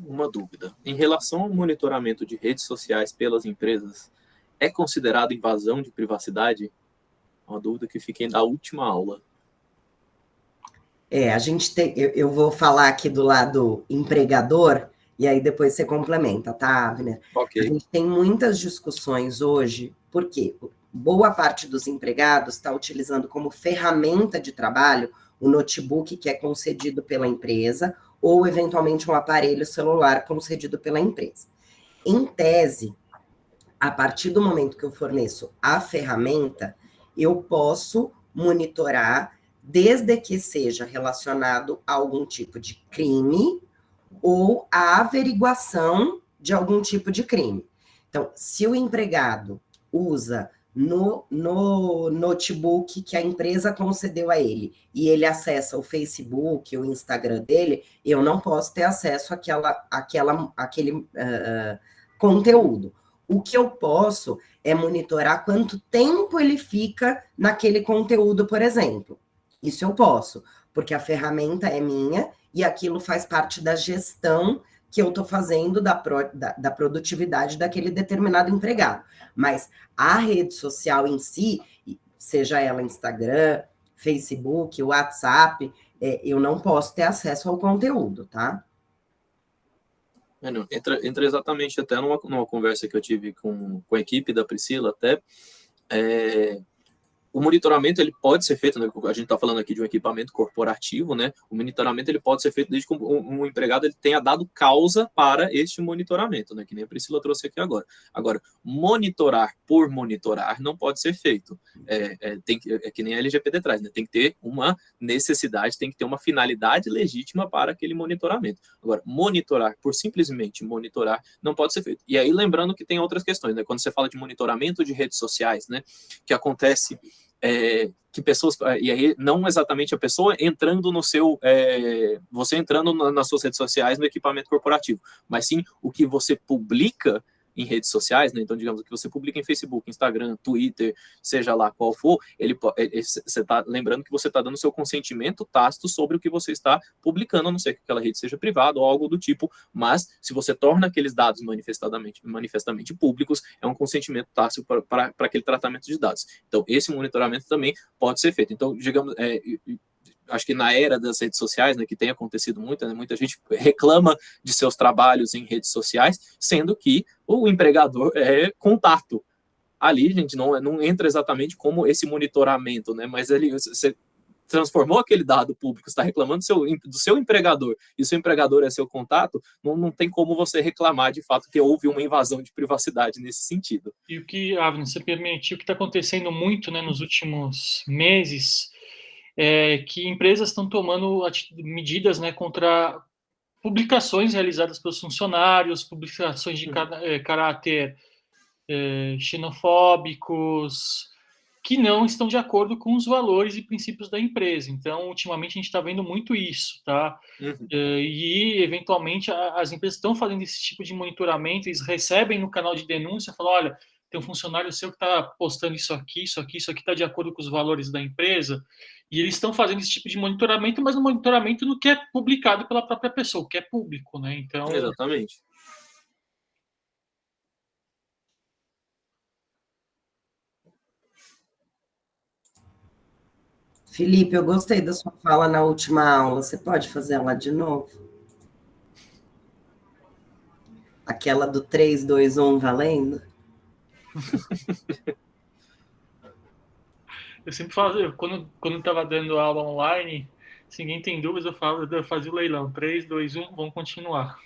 Uma dúvida. Em relação ao monitoramento de redes sociais pelas empresas, é considerado invasão de privacidade? Uma dúvida que fiquei na última aula. A gente tem, eu vou falar aqui do lado empregador, e aí depois você complementa, tá, Avner? Ok. A gente tem muitas discussões hoje, porque boa parte dos empregados está utilizando como ferramenta de trabalho o notebook que é concedido pela empresa, ou eventualmente um aparelho celular concedido pela empresa. Em tese, a partir do momento que eu forneço a ferramenta, eu posso monitorar desde que seja relacionado a algum tipo de crime ou a averiguação de algum tipo de crime. Então, se o empregado usa no notebook que a empresa concedeu a ele e ele acessa o Facebook, o Instagram dele, eu não posso ter acesso àquele conteúdo. O que eu posso é monitorar quanto tempo ele fica naquele conteúdo, por exemplo. Isso eu posso, porque a ferramenta é minha e aquilo faz parte da gestão que eu estou fazendo da produtividade daquele determinado empregado. Mas a rede social em si, seja ela Instagram, Facebook, WhatsApp, eu não posso ter acesso ao conteúdo, tá? Entra exatamente até numa conversa que eu tive com a equipe da Priscila, até o monitoramento ele pode ser feito, né? A gente está falando aqui de um equipamento corporativo, né? O monitoramento ele pode ser feito desde que um empregado ele tenha dado causa para este monitoramento, né? Que nem a Priscila trouxe aqui agora. Agora, monitorar por monitorar não pode ser feito. É que nem a LGPD traz, né? Tem que ter uma necessidade, tem que ter uma finalidade legítima para aquele monitoramento. Agora, monitorar por simplesmente monitorar não pode ser feito. E aí, lembrando que tem outras questões, né? Quando você fala de monitoramento de redes sociais, né? Que acontece que pessoas, e aí não exatamente a pessoa entrando no seu, você entrando nas suas redes sociais no equipamento corporativo, mas sim o que você publica em redes sociais, né? Então, digamos, o que você publica em Facebook, Instagram, Twitter, seja lá qual for, você está lembrando que você está dando seu consentimento tácito sobre o que você está publicando, a não ser que aquela rede seja privada ou algo do tipo, mas se você torna aqueles dados manifestamente públicos, é um consentimento tácito para aquele tratamento de dados. Então, esse monitoramento também pode ser feito. Então, digamos, acho que na era das redes sociais, né, que tem acontecido muito, né, muita gente reclama de seus trabalhos em redes sociais, sendo que o empregador é contato. Ali, gente, não entra exatamente como esse monitoramento, né, mas ali você transformou aquele dado público, está reclamando do seu empregador, e o seu empregador é seu contato, não tem como você reclamar de fato que houve uma invasão de privacidade nesse sentido. E o que, Avner, você permitiu, o que está acontecendo muito, né, nos últimos meses, que empresas estão tomando medidas, né, contra publicações realizadas pelos funcionários, publicações de caráter xenofóbicos, que não estão de acordo com os valores e princípios da empresa. Então, ultimamente, a gente está vendo muito isso, tá? E, eventualmente, as empresas estão fazendo esse tipo de monitoramento, eles recebem no canal de denúncia, falam, olha, tem um funcionário seu que está postando isso aqui está de acordo com os valores da empresa, e eles estão fazendo esse tipo de monitoramento, mas no monitoramento no que é publicado pela própria pessoa, que é público, né? Então, exatamente. Felipe, eu gostei da sua fala na última aula. Você pode fazer ela de novo? Aquela do 3, 2, 1 valendo? Eu sempre falo, quando estava dando aula online, se ninguém tem dúvidas, eu fazia o leilão. 3, 2, 1, vamos continuar.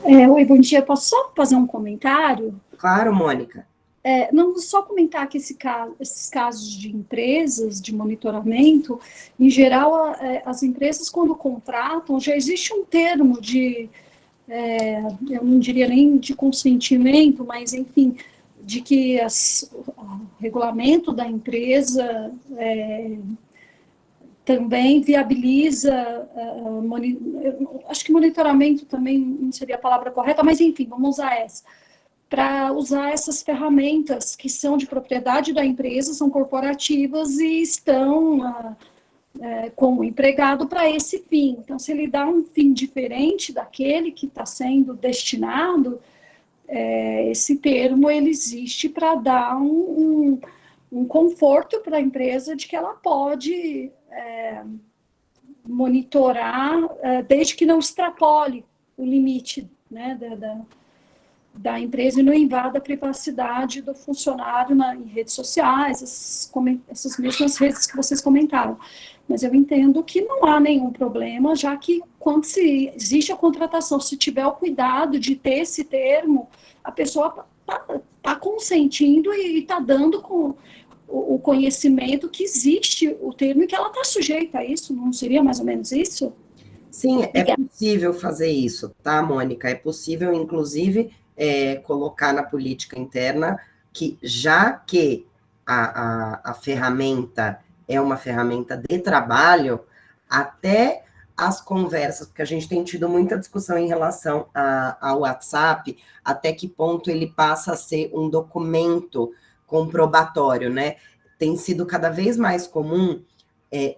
Oi, bom dia. Posso só fazer um comentário? Claro, Mônica. Não, só comentar que esses casos de empresas, de monitoramento, em geral, as empresas, quando contratam, já existe um termo de, eu não diria nem de consentimento, mas, enfim, de que o regulamento da empresa também viabiliza, acho que monitoramento também não seria a palavra correta, mas, enfim, vamos usar essa, para usar essas ferramentas que são de propriedade da empresa, são corporativas e estão com o empregado para esse fim. Então, se ele dá um fim diferente daquele que está sendo destinado, esse termo ele existe para dar um conforto para a empresa de que ela pode monitorar, desde que não extrapole o limite, né, da empresa e não invada a privacidade do funcionário em redes sociais, essas mesmas redes que vocês comentaram. Mas eu entendo que não há nenhum problema, já que quando existe a contratação, se tiver o cuidado de ter esse termo, a pessoa está consentindo e está dando com o conhecimento que existe o termo e que ela está sujeita a isso, não seria mais ou menos isso? Sim, é possível fazer isso, tá, Mônica? É possível, inclusive, colocar na política interna que, já que a ferramenta é uma ferramenta de trabalho, até as conversas, porque a gente tem tido muita discussão em relação ao WhatsApp, até que ponto ele passa a ser um documento comprobatório, né? Tem sido cada vez mais comum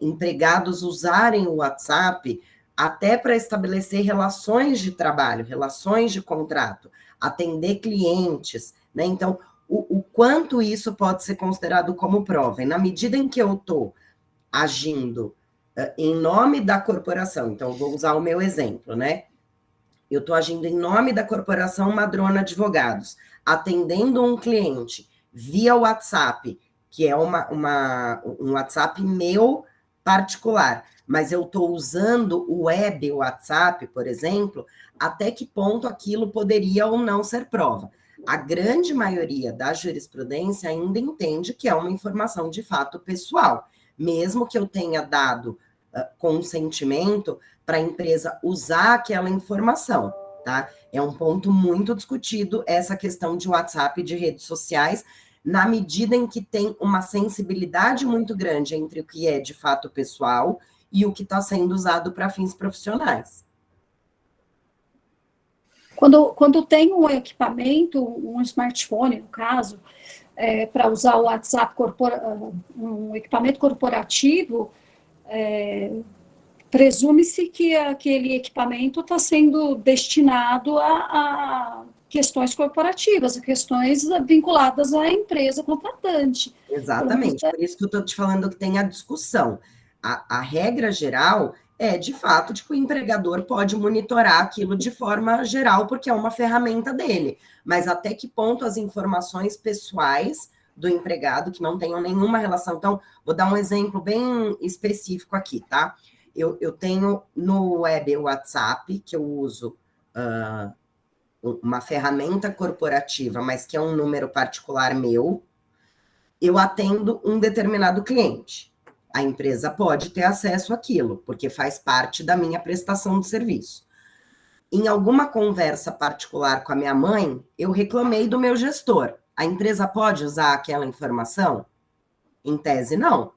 empregados usarem o WhatsApp até para estabelecer relações de trabalho, relações de contrato, atender clientes, né? Então, o quanto isso pode ser considerado como prova? E na medida em que eu estou agindo em nome da corporação, então eu vou usar o meu exemplo, né? Eu estou agindo em nome da corporação Madrona Advogados, atendendo um cliente via WhatsApp, que é um WhatsApp meu particular, mas eu estou usando o web WhatsApp, por exemplo, até que ponto aquilo poderia ou não ser prova? A grande maioria da jurisprudência ainda entende que é uma informação de fato pessoal, mesmo que eu tenha dado consentimento para a empresa usar aquela informação, tá? É um ponto muito discutido essa questão de WhatsApp e de redes sociais, na medida em que tem uma sensibilidade muito grande entre o que é de fato pessoal e o que está sendo usado para fins profissionais. Quando tem um equipamento, um smartphone, no caso, para usar o WhatsApp, um equipamento corporativo, presume-se que aquele equipamento está sendo destinado a questões corporativas, a questões vinculadas à empresa contratante. Exatamente, por isso que eu estou te falando que tem a discussão. A regra geral de fato, o empregador pode monitorar aquilo de forma geral, porque é uma ferramenta dele. Mas até que ponto as informações pessoais do empregado, que não tenham nenhuma relação... Então, vou dar um exemplo bem específico aqui, tá? Eu tenho no web WhatsApp, que eu uso uma ferramenta corporativa, mas que é um número particular meu, eu atendo um determinado cliente. A empresa pode ter acesso àquilo, porque faz parte da minha prestação de serviço. Em alguma conversa particular com a minha mãe, eu reclamei do meu gestor. A empresa pode usar aquela informação? Em tese, não.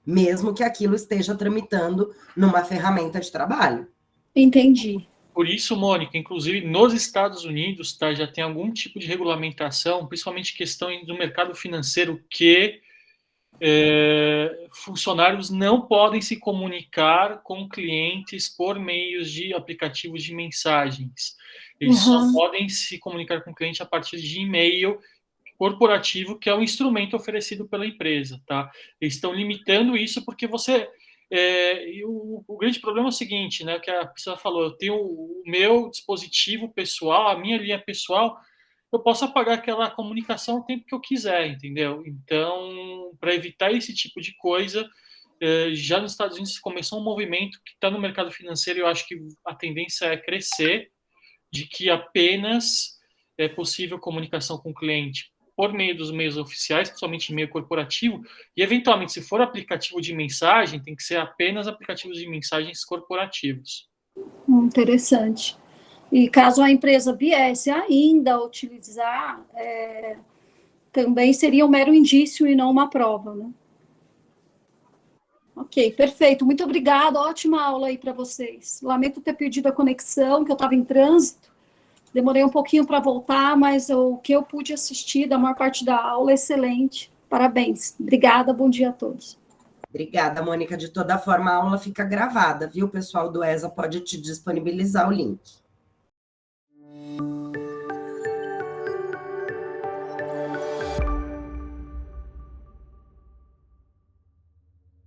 Mesmo que aquilo esteja tramitando numa ferramenta de trabalho. Entendi. Por isso, Mônica, inclusive nos Estados Unidos, tá, já tem algum tipo de regulamentação, principalmente questão do mercado financeiro, que funcionários não podem se comunicar com clientes por meios de aplicativos de mensagens. Eles só podem se comunicar com o cliente a partir de e-mail, corporativo, que é um instrumento oferecido pela empresa, tá? Eles estão limitando isso porque você... o grande problema é o seguinte, né, que a pessoa falou, eu tenho o meu dispositivo pessoal, a minha linha pessoal, eu posso apagar aquela comunicação o tempo que eu quiser, entendeu? Então, para evitar esse tipo de coisa, já nos Estados Unidos começou um movimento que está no mercado financeiro, eu acho que a tendência é crescer, de que apenas é possível comunicação com o cliente por meio dos meios oficiais, principalmente e-mail corporativo, e eventualmente, se for aplicativo de mensagem, tem que ser apenas aplicativos de mensagens corporativos. Interessante. E caso a empresa viesse ainda a utilizar, também seria um mero indício e não uma prova, né? Ok, perfeito. Muito obrigada. Ótima aula aí para vocês. Lamento ter perdido a conexão, que eu estava em trânsito. Demorei um pouquinho para voltar, mas o que eu pude assistir da maior parte da aula é excelente. Parabéns. Obrigada, bom dia a todos. Obrigada, Mônica. De toda forma, a aula fica gravada, viu? O pessoal do ESA pode te disponibilizar o link.